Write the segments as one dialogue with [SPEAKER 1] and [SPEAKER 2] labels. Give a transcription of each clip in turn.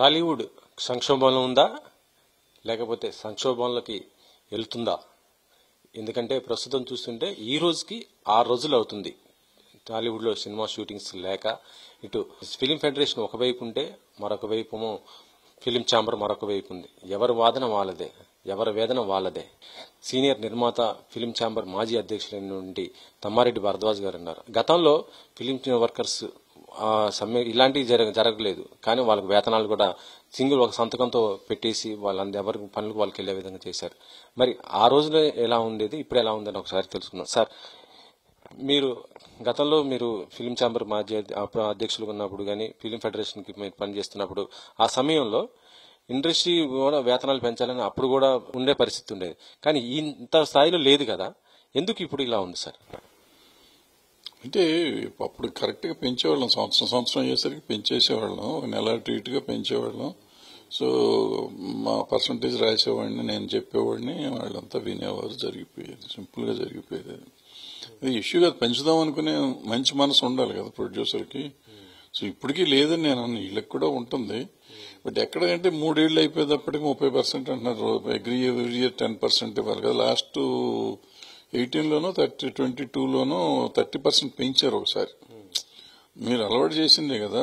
[SPEAKER 1] టాలీవుడ్ సంక్షోభంలో ఉందా లేకపోతే సంక్షోభంలోకి వెళ్తుందా? ఎందుకంటే ప్రస్తుతం చూస్తుంటే ఈ రోజుకి 6 రోజులు అవుతుంది టాలీవుడ్లో సినిమా షూటింగ్స్ లేక. ఇటు ఫిలిం ఫెడరేషన్ ఒకవైపు ఉంటే మరొక వైపు ఫిలిం ఛాంబర్ మరొక వైపు ఉంది. ఎవరి వాదన వాళ్ళదే, ఎవరి వేదన వాళ్ళదే. సీనియర్ నిర్మాత ఫిలిం ఛాంబర్ మాజీ అధ్యక్షులైన నుండి తమ్మారెడ్డి భరద్వాజ్ గారు అన్నారు, గతంలో ఫిలిం వర్కర్స్ సమ్మె ఇలాంటివి జరగలేదు, కానీ వాళ్ళకి వేతనాలు కూడా సింగిల్ ఒక సంతకంతో పెట్టేసి ఎవరి పనులకు వాళ్ళకి వెళ్లే విధంగా చేశారు. మరి ఆ రోజులో ఎలా ఉండేది, ఇప్పుడు ఎలా ఉందని ఒకసారి తెలుసుకుందాం. సార్, గతంలో మీరు ఫిలిం ఛాంబర్ మాజీ అధ్యక్షులుగా ఉన్నప్పుడు కానీ ఫిలిం ఫెడరేషన్కి మీరు పనిచేస్తున్నప్పుడు ఆ సమయంలో ఇండస్ట్రీ కూడా వేతనాలు పెంచాలని అప్పుడు కూడా ఉండే పరిస్థితి ఉండేది, కానీ ఇంత స్థాయిలో లేదు కదా, ఎందుకు ఇప్పుడు ఇలా ఉంది సార్?
[SPEAKER 2] అంటే అప్పుడు కరెక్ట్గా పెంచేవాళ్ళం, సంవత్సరం అయ్యేసరికి పెంచేసేవాళ్ళం, నెల ట్రీట్గా పెంచేవాళ్ళం. సో మా పర్సంటేజ్ రాసేవాడిని, నేను చెప్పేవాడిని, వాళ్ళంతా వినేవారు, జరిగిపోయేది, సింపుల్గా జరిగిపోయేది. అది ఇష్యూగా పెంచుదాం అనుకునే మంచి మనసు ఉండాలి కదా ప్రొడ్యూసర్కి. సో ఇప్పటికీ లేదని నేను అన్న, వీళ్ళకి కూడా ఉంటుంది. బట్ ఎక్కడంటే 3 ఏళ్ళు అయిపోయేటప్పటికి 30% అంటున్నారు, ఎవ్రీ ఇయర్ 10% ఇవ్వాలి కదా. లాస్ట్ 18లోనో 22లోనో 30% పెంచారు ఒకసారి. మీరు అలవాటు చేసిందే కదా,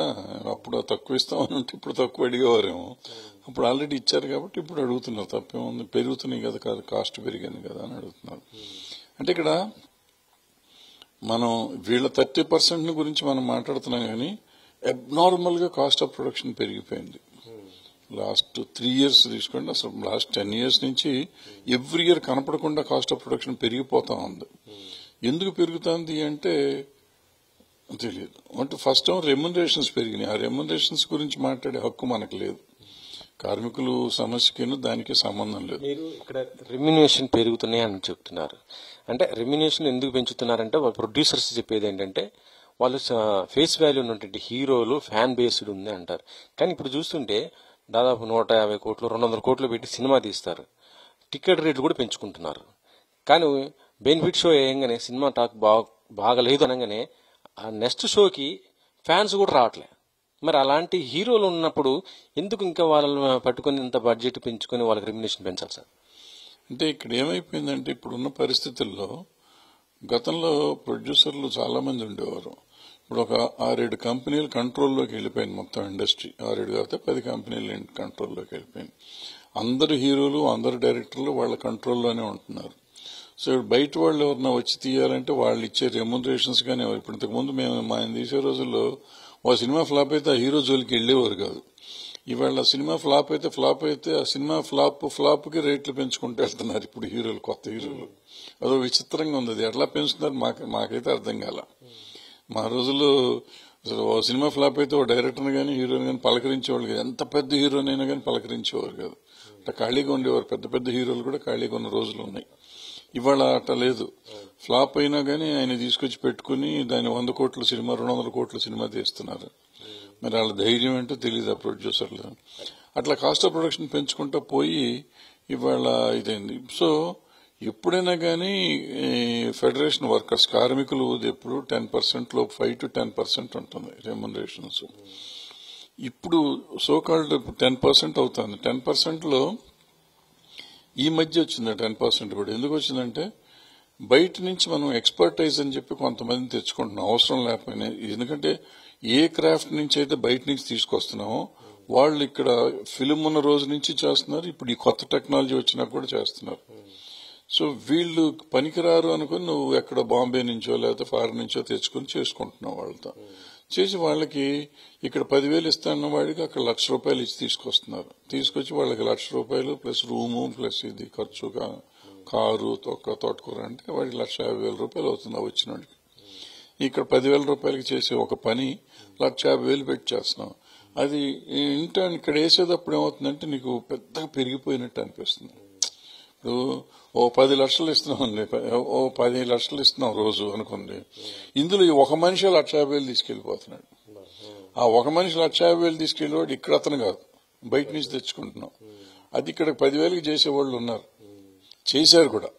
[SPEAKER 2] అప్పుడు తక్కువ ఇస్తామని ఉంటే ఇప్పుడు తక్కువ అడిగేవారేమో, అప్పుడు ఆల్రెడీ ఇచ్చారు కాబట్టి ఇప్పుడు అడుగుతున్నారు. తప్పేముంది, పెరుగుతున్నాయి కదా, కాదు కాస్ట్ పెరిగింది కదా అని అడుగుతున్నారు. అంటే ఇక్కడ మనం వీళ్ళ 30% గురించి మనం మాట్లాడుతున్నాం, కానీ అబ్నార్మల్ గా కాస్ట్ ఆఫ్ ప్రొడక్షన్ పెరిగిపోయింది. లాస్ట్ 3 ఇయర్స్ తీసుకోండి, అసలు లాస్ట్ 10 ఇయర్స్ నుంచి ఎవ్రీ ఇయర్ కనపడకుండా కాస్ట్ ఆఫ్ ప్రొడక్షన్ పెరిగిపోతా ఉంది. ఎందుకు పెరుగుతుంది అంటే తెలియదు. అంటే ఫస్ట్ రెమ్యునరేషన్స్ పెరిగినాయి. ఆ రెమ్యునరేషన్స్ గురించి మాట్లాడే హక్కు మనకు లేదు. కార్మికులు సమస్యకి దానికి సంబంధం లేదు.
[SPEAKER 1] మీరు ఇక్కడ రెమ్యునరేషన్ పెరుగుతున్నాయి అని చెప్తున్నారు. అంటే రెమ్యునరేషన్ ఎందుకు పెంచుతున్నారంటే వాళ్ళ ప్రొడ్యూసర్స్ చెప్పేది ఏంటంటే వాళ్ళు ఫేస్ వాల్యూ ఉన్నటువంటి హీరోలు ఫ్యాన్ బేస్డ్ ఉంది అంటారు. కానీ ఇప్పుడు చూస్తుంటే దాదాపు 150 కోట్లు 200 కోట్లు పెట్టి సినిమా తీస్తారు, టికెట్ రేట్లు కూడా పెంచుకుంటున్నారు. కానీ బెనిఫిట్ షో వేయంగానే సినిమా టాక్ బాగలేదు అనగానే ఆ నెక్స్ట్ షోకి ఫ్యాన్స్ కూడా రావట్లే. మరి అలాంటి హీరోలు ఉన్నప్పుడు ఎందుకు ఇంకా వాళ్ళని పట్టుకుని ఇంత బడ్జెట్ పెంచుకొని వాళ్ళకి రెమ్యునరేషన్ పెంచాలి సార్?
[SPEAKER 2] అంటే ఇక్కడ ఏమైపోయిందంటే ఇప్పుడున్న పరిస్థితుల్లో గతంలో ప్రొడ్యూసర్లు చాలా మంది ఉండేవారు. ఇప్పుడు ఒక 6-7 కంపెనీలు కంట్రోల్లోకి వెళ్ళిపోయింది మొత్తం ఇండస్ట్రీ. 6-7 కాకపోతే 10 కంపెనీలు కంట్రోల్లోకి వెళ్ళిపోయింది. అందరు హీరోలు, అందరు డైరెక్టర్లు వాళ్ళ కంట్రోల్లోనే ఉంటున్నారు. సో బయట వాళ్ళు ఎవరన్నా వచ్చి తీయాలంటే వాళ్ళు ఇచ్చే రెమ్యునరేషన్స్ కానీ ఇప్పుడు ఇంతకుముందు మేము తీసే రోజుల్లో ఓ సినిమా ఫ్లాప్ అయితే ఆ హీరో జోలికి వెళ్లేవారు కాదు. ఇవాళ సినిమా ఫ్లాప్ అయితే ఆ సినిమా ఫ్లాప్కి రేట్లు పెంచుకుంటూ వెళ్తున్నారు ఇప్పుడు హీరోలు, కొత్త హీరోలు. అదో విచిత్రంగా ఉంది. అది ఎట్లా పెంచుతున్నారు మాకైతే అర్థం కాల. మా రోజుల్లో ఓ సినిమా ఫ్లాప్ అయితే ఓ డైరెక్టర్ని కానీ హీరోని కానీ పలకరించేవాళ్ళు కాదు. ఎంత పెద్ద హీరోనైనా కానీ పలకరించేవారు కాదు. అట్లా ఖాళీగా ఉండేవారు. పెద్ద పెద్ద హీరోలు కూడా ఖాళీగా ఉన్న రోజులు ఉన్నాయి. ఇవాళ అట్లా లేదు. ఫ్లాప్ అయినా కానీ ఆయన తీసుకొచ్చి పెట్టుకుని దాన్ని 100 కోట్ల సినిమా 200 కోట్ల సినిమా తీస్తున్నారు. మరి వాళ్ళ ధైర్యం ఏంటో తెలియదు ఆ ప్రొడ్యూసర్లు. అట్లా కాస్ట్ ఆఫ్ ప్రొడక్షన్ పెంచుకుంటా పోయి ఇవాళ ఇదైంది. సో ఎప్పుడైనా కానీ ఫెడరేషన్ వర్కర్స్ కార్మికులు ఎప్పుడు 10% లో 5 to 10% ఉంటుంది రెమ్యునరేషన్స్. ఇప్పుడు సోకాల్డ్ 10% అవుతుంది. 10%లో ఈ మధ్య వచ్చింది 10% కూడా. ఎందుకు వచ్చిందంటే బయట నుంచి మనం ఎక్స్పర్టైజ్ అని చెప్పి కొంతమందిని తెచ్చుకుంటున్నాం అవసరం లేకపోయినా. ఎందుకంటే ఏ క్రాఫ్ట్ నుంచి అయితే బయట నుంచి తీసుకొస్తున్నామో వాళ్ళు ఇక్కడ ఫిలిం ఉన్న రోజు నుంచి చేస్తున్నారు. ఇప్పుడు ఈ కొత్త టెక్నాలజీ వచ్చినా కూడా చేస్తున్నారు. సో వీళ్ళు పనికిరారు అనుకుని నువ్వు ఎక్కడ బాంబే నుంచో లేకపోతే ఫారెన్ నుంచో తెచ్చుకుని చేసుకుంటున్నావు. వాళ్ళతో చేసి వాళ్ళకి ఇక్కడ 10,000 ఇస్తాన్న వాడికి అక్కడ ₹1,00,000 ఇచ్చి తీసుకొస్తున్నారు. తీసుకొచ్చి వాళ్ళకి ₹1,00,000 ప్లస్ రూము ప్లస్ ఇది ఖర్చు, కారు, తోటకూర అంటే వాడికి ₹1,50,000 అవుతుంది వచ్చిన వాడికి. ఇక్కడ ₹10,000 చేసే ఒక పని ₹1,50,000 పెట్టి చేస్తున్నాం. అది ఇంటర్ ఇక్కడ వేసేటప్పుడు ఏమవుతుందంటే నీకు పెద్దగా పెరిగిపోయినట్టు అనిపిస్తుంది. ఇప్పుడు ఓ 10 లక్షలు ఇస్తున్నామండి, ఓ 10 లక్షలు ఇస్తున్నాం రోజు అనుకోండి. ఇందులో ఒక మనిషి ₹1,50,000 తీసుకెళ్లిపోతున్నాడు. ఆ ఒక మనిషి ₹1,50,000 తీసుకెళ్లేవాడు ఇక్కడ అతను కాదు, బయట నుంచి తెచ్చుకుంటున్నాం. అది ఇక్కడ 10,000కి చేసేవాళ్ళు ఉన్నారు, చేశారు కూడా.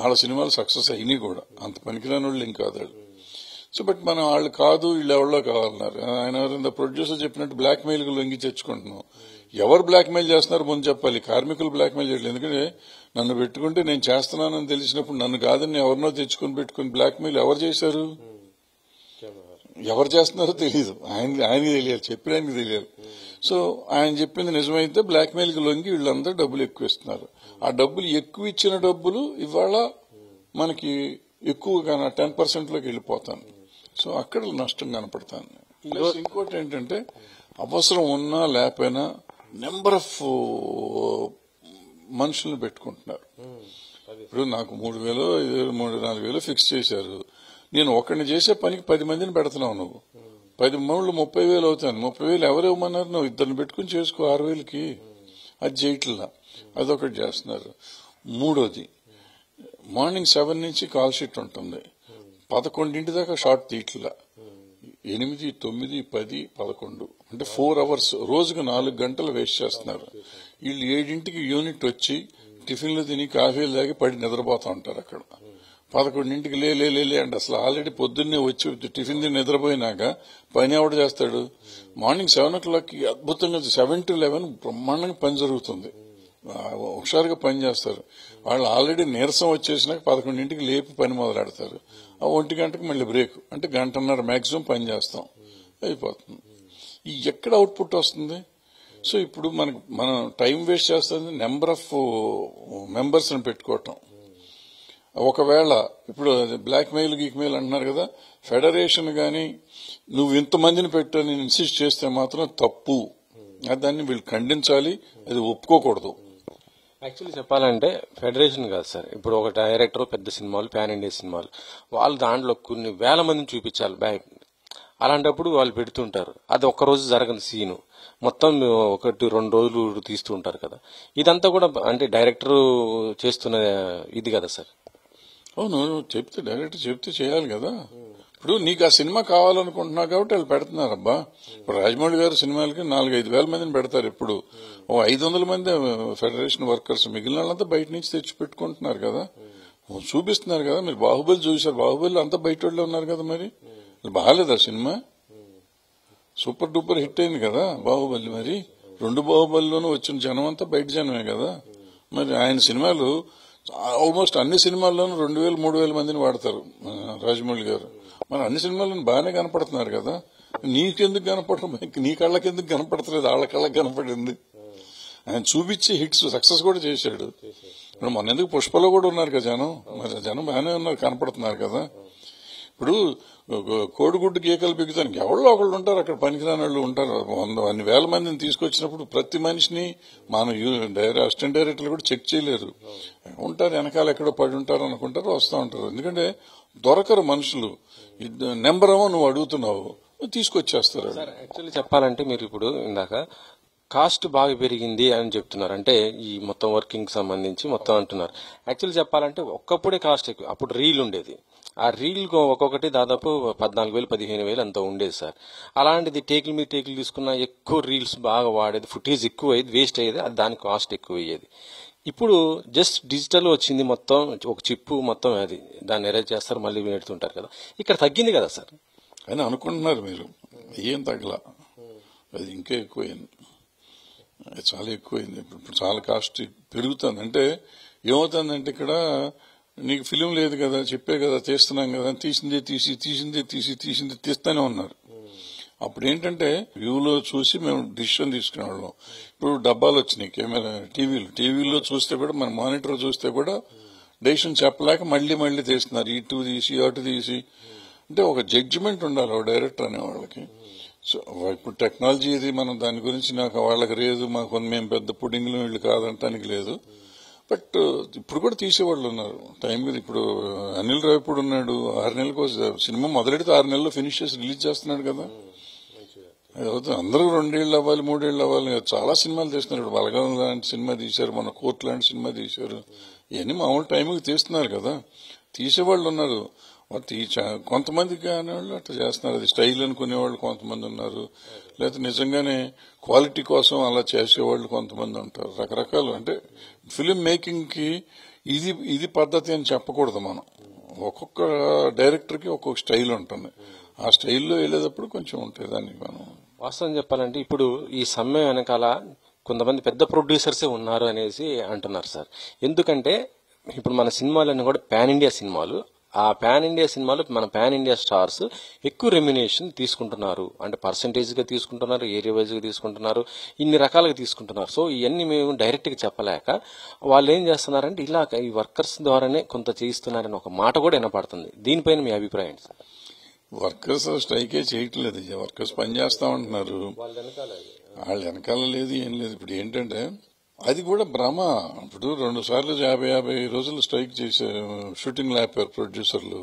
[SPEAKER 2] వాళ్ళ సినిమాలు సక్సెస్ అయినాయి కూడా. అంత పనికిరాని వాళ్ళు ఏం కాదు వాళ్ళు. సో బట్ మనం వాళ్ళు కాదు వీళ్ళు ఎవరో కావాలన్నారు. ఆయన ఎవరైనా ప్రొడ్యూసర్ చెప్పినట్టు బ్లాక్ మెయిల్ లొంగి తెచ్చుకుంటున్నాం. ఎవరు బ్లాక్మెయిల్ చేస్తున్నారు ముందు చెప్పాలి. కార్మికులు బ్లాక్మెయిల్ చేయలేదు. ఎందుకంటే నన్ను పెట్టుకుంటే నేను చేస్తున్నానని తెలిసినప్పుడు నన్ను కాదని ఎవరినో తెచ్చుకుని పెట్టుకుని బ్లాక్మెయిల్ ఎవరు చేశారు, ఎవరు చేస్తున్నారో తెలియదు. ఆయనకి తెలియాలి, చెప్పిన ఆయనకి తెలియాలి. సో ఆయన చెప్పింది నిజమైతే బ్లాక్మెయిల్ కి లొంగి వీళ్ళందరూ డబ్బులు ఎక్కువ ఇస్తున్నారు. ఆ డబ్బులు ఎక్కువ ఇచ్చిన డబ్బులు ఇవాళ మనకి ఎక్కువగా 10% లోకి వెళ్ళిపోతాను. సో అక్కడ నష్టం కనపడతాను. ప్లస్ ఇంకోటి ఏంటంటే అవసరం ఉన్నా లేకపోయినా నెంబర్ ఆఫ్ మనుషుల్ని పెట్టుకుంటున్నారు. ఇప్పుడు నాకు 3,000 3,000-4,000 ఫిక్స్ చేశారు. నేను ఒకరిని చేసే పనికి 10 మందిని పెడుతున్నావు. నువ్వు 10 మందిలో 30,000 అవుతాను. 30,000 ఎవరు ఇవ్వమన్నారు? నువ్వు ఇద్దరిని పెట్టుకుని చేసుకో 6,000కి. అది చేయట్లా, అదొకటి చేస్తున్నారు. మూడోది, మార్నింగ్ 7 నుంచి కాల్ షీట్ ఉంటుంది, 11 దాకా షార్ట్ తీట్లా, 8, 9, 10, 11 అంటే 4 అవర్స్ రోజుకు 4 గంటలు వేస్ట్ చేస్తున్నారు. వీళ్ళు 7ంటికి యూనిట్ వచ్చి టిఫిన్లు తిని కాఫీలు తాగి పడి నిద్రపోతా ఉంటారు. అక్కడ 11ంటికి లే అంటే అసలు ఆల్రెడీ పొద్దున్నే వచ్చి టిఫిన్ తిని నిద్రపోయినాక పని ఎవడ చేస్తాడు? మార్నింగ్ 7 o'clock అద్భుతంగా 7 to 11 బ్రహ్మాండంగా పని జరుగుతుంది. హుషారుగా పని చేస్తారు. వాళ్ళు ఆల్రెడీ నీరసం వచ్చేసినాక 11ంటికి లేపి పని మొదలెడతారు. 1 గంటకు మళ్ళీ బ్రేక్, అంటే 1.5 గంటల మాక్సిమం పని చేస్తాం, అయిపోతుంది. ఈ ఎక్కడ అవుట్పుట్ వస్తుంది? సో ఇప్పుడు మనం టైం వేస్ట్ చేస్తుంది నెంబర్ ఆఫ్ మెంబర్స్ ని పెట్టుకోవటం. ఒకవేళ ఇప్పుడు బ్లాక్మెయిల్ గీక్మెయిల్ అంటున్నారు కదా, ఫెడరేషన్ గాని నువ్వు ఇంతమందిని పెట్టని ఇన్సిస్ట్ చేస్తే మాత్రం తప్పు. దాన్ని వీళ్ళు ఖండించాలి, అది ఒప్పుకోకూడదు.
[SPEAKER 1] యాక్చువల్లీ చెప్పాలంటే ఫెడరేషన్ కాదు సార్. ఇప్పుడు ఒక డైరెక్టర్ పెద్ద సినిమాలు, పాన్ ఇండియా సినిమాలు, వాళ్ళు దాంట్లో కొన్ని వేల మందిని చూపించాలి బ్యాక్. అలాంటప్పుడు వాళ్ళు పెడుతుంటారు. అది ఒక్కరోజు జరగని సీను మొత్తం 1-2 రోజులు తీస్తూ ఉంటారు కదా. ఇదంతా కూడా అంటే డైరెక్టర్ చేస్తున్న ఇది కదా సార్.
[SPEAKER 2] అవును, చెప్తే డైరెక్టర్ చెప్తే చేయాలి కదా. ఇప్పుడు నీకు ఆ సినిమా కావాలనుకుంటున్నావు కాబట్టి వాళ్ళు పెడుతున్నారబ్బా. ఇప్పుడు రాజమౌళి గారు సినిమాలకి 4-5 వేల మందిని పెడతారు. ఇప్పుడు 500 మంది ఫెడరేషన్ వర్కర్స్, మిగిలిన వాళ్ళంతా బయట నుంచి తెచ్చి పెట్టుకుంటున్నారు కదా, చూపిస్తున్నారు కదా. మీరు బాహుబలి చూశారు, బాహుబలి అంతా బయట వాళ్ళే ఉన్నారు కదా. మరి బాగాలేదా సినిమా? సూపర్ డూపర్ హిట్ అయింది కదా బాహుబలి. మరి 2 బాహుబలిలోనూ వచ్చిన జనం అంతా బయట జనమే కదా. మరి ఆయన సినిమాలు ఆల్మోస్ట్ అన్ని సినిమాల్లోనూ 2,000-3,000 మందిని వాడతారు రాజమౌళి గారు. మరి అన్ని సినిమాలను బాగానే కనపడుతున్నారు కదా. నీకెందుకు కనపడడం? నీ కళ్ళకెందుకు కనపడతలేదు? వాళ్ళ కళ్ళకి కనపడింది. ఆయన చూపించి హిట్స్ సక్సెస్ కూడా చేశాడు. ఇప్పుడు మొన్న ఎందుకు పుష్పలో కూడా ఉన్నారు కదా జనం. మరి జనం బాగానే ఉన్నారు, కనపడుతున్నారు కదా. ఇప్పుడు కోడిగుడ్డు గీకలు బిగుతానికి ఎవరో ఒకళ్ళు ఉంటారు, అక్కడ పనికిరాని వాళ్ళు ఉంటారు. 100,000 మందిని తీసుకొచ్చినప్పుడు ప్రతి మనిషిని మనం అసిస్టెంట్ డైరెక్టర్లు కూడా చెక్ చేయలేరు. ఉంటారు, వెనకాల ఎక్కడో పడి ఉంటారు అనుకుంటారు, వస్తూ ఉంటారు. ఎందుకంటే దొరకరు మనుషులు. నెంబర్ ఏమో నువ్వు అడుగుతున్నావు, తీసుకొచ్చేస్తారు.
[SPEAKER 1] యాక్చువల్లీ చెప్పాలంటే మీరు ఇప్పుడు ఇందాక కాస్ట్ బాగా పెరిగింది అని చెప్తున్నారు. అంటే ఈ మొత్తం వర్కింగ్ సంబంధించి మొత్తం అంటున్నారు. యాక్చువల్లీ చెప్పాలంటే ఒక్కప్పుడే కాస్ట్ ఎక్కువ. అప్పుడు రీల్ ఉండేది. ఆ రీల్ ఒక్కొక్కటి దాదాపు 14,000-15,000 అంత ఉండేది సార్. అలాంటిది టేకుల మీద టేకులు తీసుకున్న ఎక్కువ రీల్స్ బాగా వాడేది, ఫుటేజ్ ఎక్కువ అయ్యేది, వేస్ట్ అయ్యేది, దానికి కాస్ట్ ఎక్కువ అయ్యేది. ఇప్పుడు జస్ట్ డిజిటల్ వచ్చింది, మొత్తం ఒక చిప్పు మొత్తం అది దాన్ని ఎరేజ్ చేస్తారు, మళ్ళీ పెడుతుంటారు కదా. ఇక్కడ తగ్గింది కదా సార్
[SPEAKER 2] అని అనుకుంటున్నారు మీరు. ఏం తగ్గలా, అది ఇంకా ఎక్కువైంది, చాలా ఎక్కువైంది. ఇప్పుడు చాలా కాస్ట్ పెరుగుతుంది. అంటే ఏమవుతుందంటే ఇక్కడ నీకు ఫిలిం లేదు కదా, చెప్పే కదా, తీస్తున్నాం కదా, తీసిందే తీస్తూనే ఉన్నారు. అప్పుడు ఏంటంటే వ్యూలో చూసి మేము డిసిషన్ తీసుకునేవాళ్ళం. ఇప్పుడు డబ్బాలు వచ్చినాయి, కెమెరా, టీవీలో చూస్తే కూడా, మన మానిటర్ చూస్తే కూడా డెసిషన్ చెప్పలేక మళ్లీ తీస్తున్నారు. ఇటు తీసి అటు తీసి. అంటే ఒక జడ్జిమెంట్ ఉండాలి ఒక డైరెక్టర్ అనే వాళ్ళకి. సో ఇప్పుడు టెక్నాలజీ ఇది, మనం దాని గురించి నాకు వాళ్ళకి లేదు, మాకు మేము పెద్ద పుడింగ్లు వీళ్ళు కాదంటానికి లేదు. బట్ ఇప్పుడు కూడా తీసేవాళ్ళు ఉన్నారు టైం మీద. ఇప్పుడు అనిల్ రావిపూడి ఉన్నాడు, 6 నెలలకు సినిమా మొదలెడితే 6 నెలల్లో ఫినిష్ చేసి రిలీజ్ చేస్తున్నాడు కదా. అది అవుతుంది. అందరూ 2 ఏళ్ళు అవ్వాలి, 3 ఏళ్ళు అవ్వాలి. చాలా సినిమాలు తీస్తున్నారు. బలగం లాంటి సినిమా తీశారు, మన కోర్టు లాంటి సినిమా తీశారు. ఇవన్నీ మామూలు టైంకి తీస్తున్నారు కదా. తీసేవాళ్ళు ఉన్నారు. కొంతమంది కానివాళ్ళు అట్లా చేస్తున్నారు. అది స్టైల్ అనుకునేవాళ్ళు కొంతమంది ఉన్నారు, లేకపోతే నిజంగానే క్వాలిటీ కోసం అలా చేసేవాళ్ళు కొంతమంది ఉంటారు. రకరకాలు. అంటే ఫిలిం మేకింగ్ కి ఇది పద్ధతి అని చెప్పకూడదు మనం. ఒక్కొక్క డైరెక్టర్ కి ఒక్కొక్క స్టైల్ ఉంటుంది. ఆ స్టైల్లో వెళ్ళేటప్పుడు కొంచెం ఉంటాయి దానికి మనం.
[SPEAKER 1] వాస్తవం చెప్పాలంటే ఇప్పుడు ఈ సమ్మె వెనకాల కొంతమంది పెద్ద ప్రొడ్యూసర్సే ఉన్నారు అనేసి అంటున్నారు సార్. ఎందుకంటే ఇప్పుడు మన సినిమాలన్నీ కూడా పాన్ ఇండియా సినిమాలు. ఆ పాన్ ఇండియా సినిమాలు మన పాన్ ఇండియా స్టార్స్ ఎక్కువ రెమ్యునేషన్ తీసుకుంటున్నారు. అంటే పర్సంటేజ్గా తీసుకుంటున్నారు, ఏరియా వైజ్గా తీసుకుంటున్నారు, ఇన్ని రకాలుగా తీసుకుంటున్నారు. సో ఇవన్నీ మేము డైరెక్ట్గా చెప్పలేక వాళ్ళు ఏం చేస్తున్నారంటే ఇలా ఈ వర్కర్స్ ద్వారానే కొంత చేయిస్తున్నారని ఒక మాట కూడా వినపడుతుంది. దీనిపైన మీ అభిప్రాయం సార్?
[SPEAKER 2] వర్కర్స్ స్ట్రైకే చేయట్లేదు, వర్కర్స్ పనిచేస్తా ఉంటున్నారు. వాళ్ళ వెనకాల లేదు, ఏం లేదు. ఇప్పుడు ఏంటంటే అది కూడా భ్రమ. ఇప్పుడు 2 సార్లు 50 రోజులు స్ట్రైక్ చేసే షూటింగ్ ఆపారు ప్రొడ్యూసర్లు.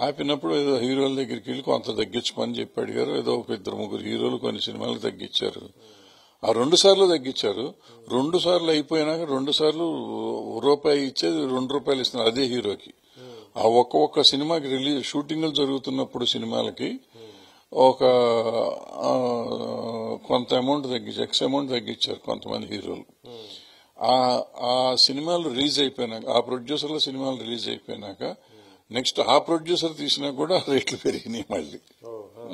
[SPEAKER 2] ఆపినప్పుడు ఏదో హీరోల దగ్గరికి వెళ్ళి కొంత తగ్గించమని చెప్పి అడిగారు. ఏదో ఒక 2-3 హీరోలు కొన్ని సినిమాలు తగ్గించారు. ఆ 2 సార్లు తగ్గించారు. 2 సార్లు అయిపోయినాక 2 సార్లు రూపాయి ఇచ్చేది 2 రూపాయలు ఇస్తున్నారు అదే హీరోకి. ఆ ఒక్కొక్క సినిమాకి రిలీజ్ షూటింగ్లు జరుగుతున్నప్పుడు సినిమాలకి ఒక కొంత అమౌంట్ తగ్గించి ఎక్స్ అమౌంట్ తగ్గించారు కొంతమంది హీరోలు. ఆ సినిమాలు రిలీజ్ అయిపోయినాక, ఆ ప్రొడ్యూసర్ల సినిమాలు రిలీజ్ అయిపోయినాక నెక్స్ట్ ఆ ప్రొడ్యూసర్ తీసినా కూడా రేట్లు పెరిగినాయి.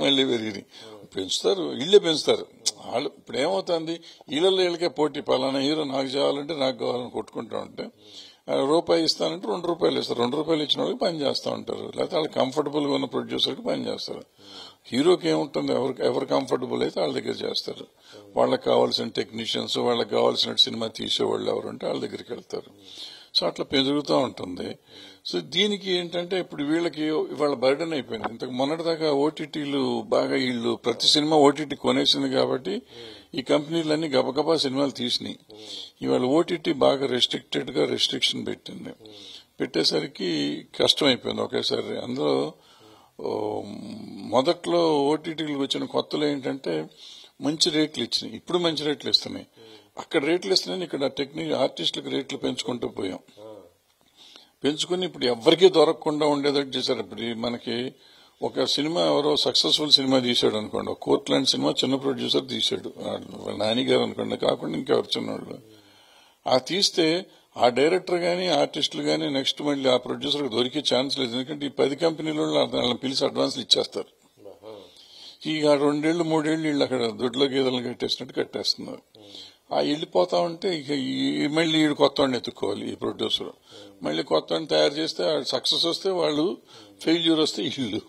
[SPEAKER 2] మళ్ళీ పెరిగినాయి. పెంచుతారు, ఇళ్లే పెంచుతారు వాళ్ళు. ఇప్పుడు ఏమవుతుంది, వీళ్ళకే పోటీ. పలానా హీరో నాకు చేయాలంటే నాకు కావాలని కొట్టుకుంటా ఉంటే రూపాయి ఇస్తానంటే 2 రూపాయలు ఇస్తారు. 2 రూపాయలు ఇచ్చిన వాళ్ళకి పని చేస్తూ ఉంటారు. లేకపోతే వాళ్ళు కంఫర్టబుల్ గా ఉన్న ప్రొడ్యూసర్కి పని చేస్తారు. హీరోకి ఏముంటుంది, ఎవరు కంఫర్టబుల్ అయితే వాళ్ళ దగ్గర చేస్తారు. వాళ్ళకి కావాల్సిన టెక్నీషియన్స్, వాళ్ళకి కావాల్సిన సినిమా తీసేవాళ్ళు ఎవరుంటే వాళ్ళ దగ్గరికి వెళ్తారు. సో అట్లా పెరుగుతూ ఉంటుంది. సో దీనికి ఏంటంటే ఇప్పుడు వీళ్ళకి ఇవాళ బర్డెన్ అయిపోయింది. ఇంతకు మొన్నటిదాకా ఓటీటీలు బాగా వీళ్ళు ప్రతి సినిమా ఓటీటీ కొనేసింది కాబట్టి ఈ కంపెనీలన్నీ గబగబా సినిమాలు తీసినాయి. ఇవాళ ఓటీటీ బాగా రెస్ట్రిక్షన్ పెట్టింది. పెట్టేసరికి కష్టమైపోయింది ఒకేసారి. అందులో మొదట్లో ఓటీటీలకు వచ్చిన కొత్తలో ఏంటంటే మంచి రేట్లు ఇచ్చినాయి. ఇప్పుడు మంచి రేట్లు ఇస్తున్నాయి. అక్కడ రేట్లు ఇస్తున్నాయి, ఇక్కడ ఆర్టిస్టులకు రేట్లు పెంచుకుంటూ పోయాం. పెంచుకుని ఇప్పుడు ఎవరికీ దొరకకుండా ఉండేటట్టు చేశారు. ఇప్పుడు మనకి ఒక సినిమా ఎవరో సక్సెస్ఫుల్ సినిమా తీశాడు అనుకోండి, ఒక కోర్ట్ లాంటి సినిమా చిన్న ప్రొడ్యూసర్ తీశాడు, వాళ్ళ నానిగారు అనుకోండి, కాకుండా ఇంకెవరు చిన్నవాళ్ళు. ఆ తీస్తే ఆ డైరెక్టర్ గానీ ఆర్టిస్టులు గానీ నెక్స్ట్ మళ్ళీ ఆ ప్రొడ్యూసర్ దొరికే ఛాన్స్ లేదు. ఎందుకంటే ఈ 10 కంపెనీలు వాళ్ళని పిలిచి అడ్వాన్స్లు ఇచ్చేస్తారు. ఇక 2 ఏళ్ళు 3 ఏళ్ళు వీళ్ళు అక్కడ దొడ్లో గీదలను కట్టేసినట్టు కట్టేస్తున్నారు. ఆ వెళ్ళిపోతా ఉంటే ఇక మళ్ళీ వీడు కొత్త వాడిని ఎత్తుక్కోవాలి. ఈ ప్రొడ్యూసర్ మళ్ళీ కొత్త వాడిని తయారు చేస్తే సక్సెస్ వస్తే వాళ్ళు, ఫెయిల్యూర్ వస్తే వీళ్ళు.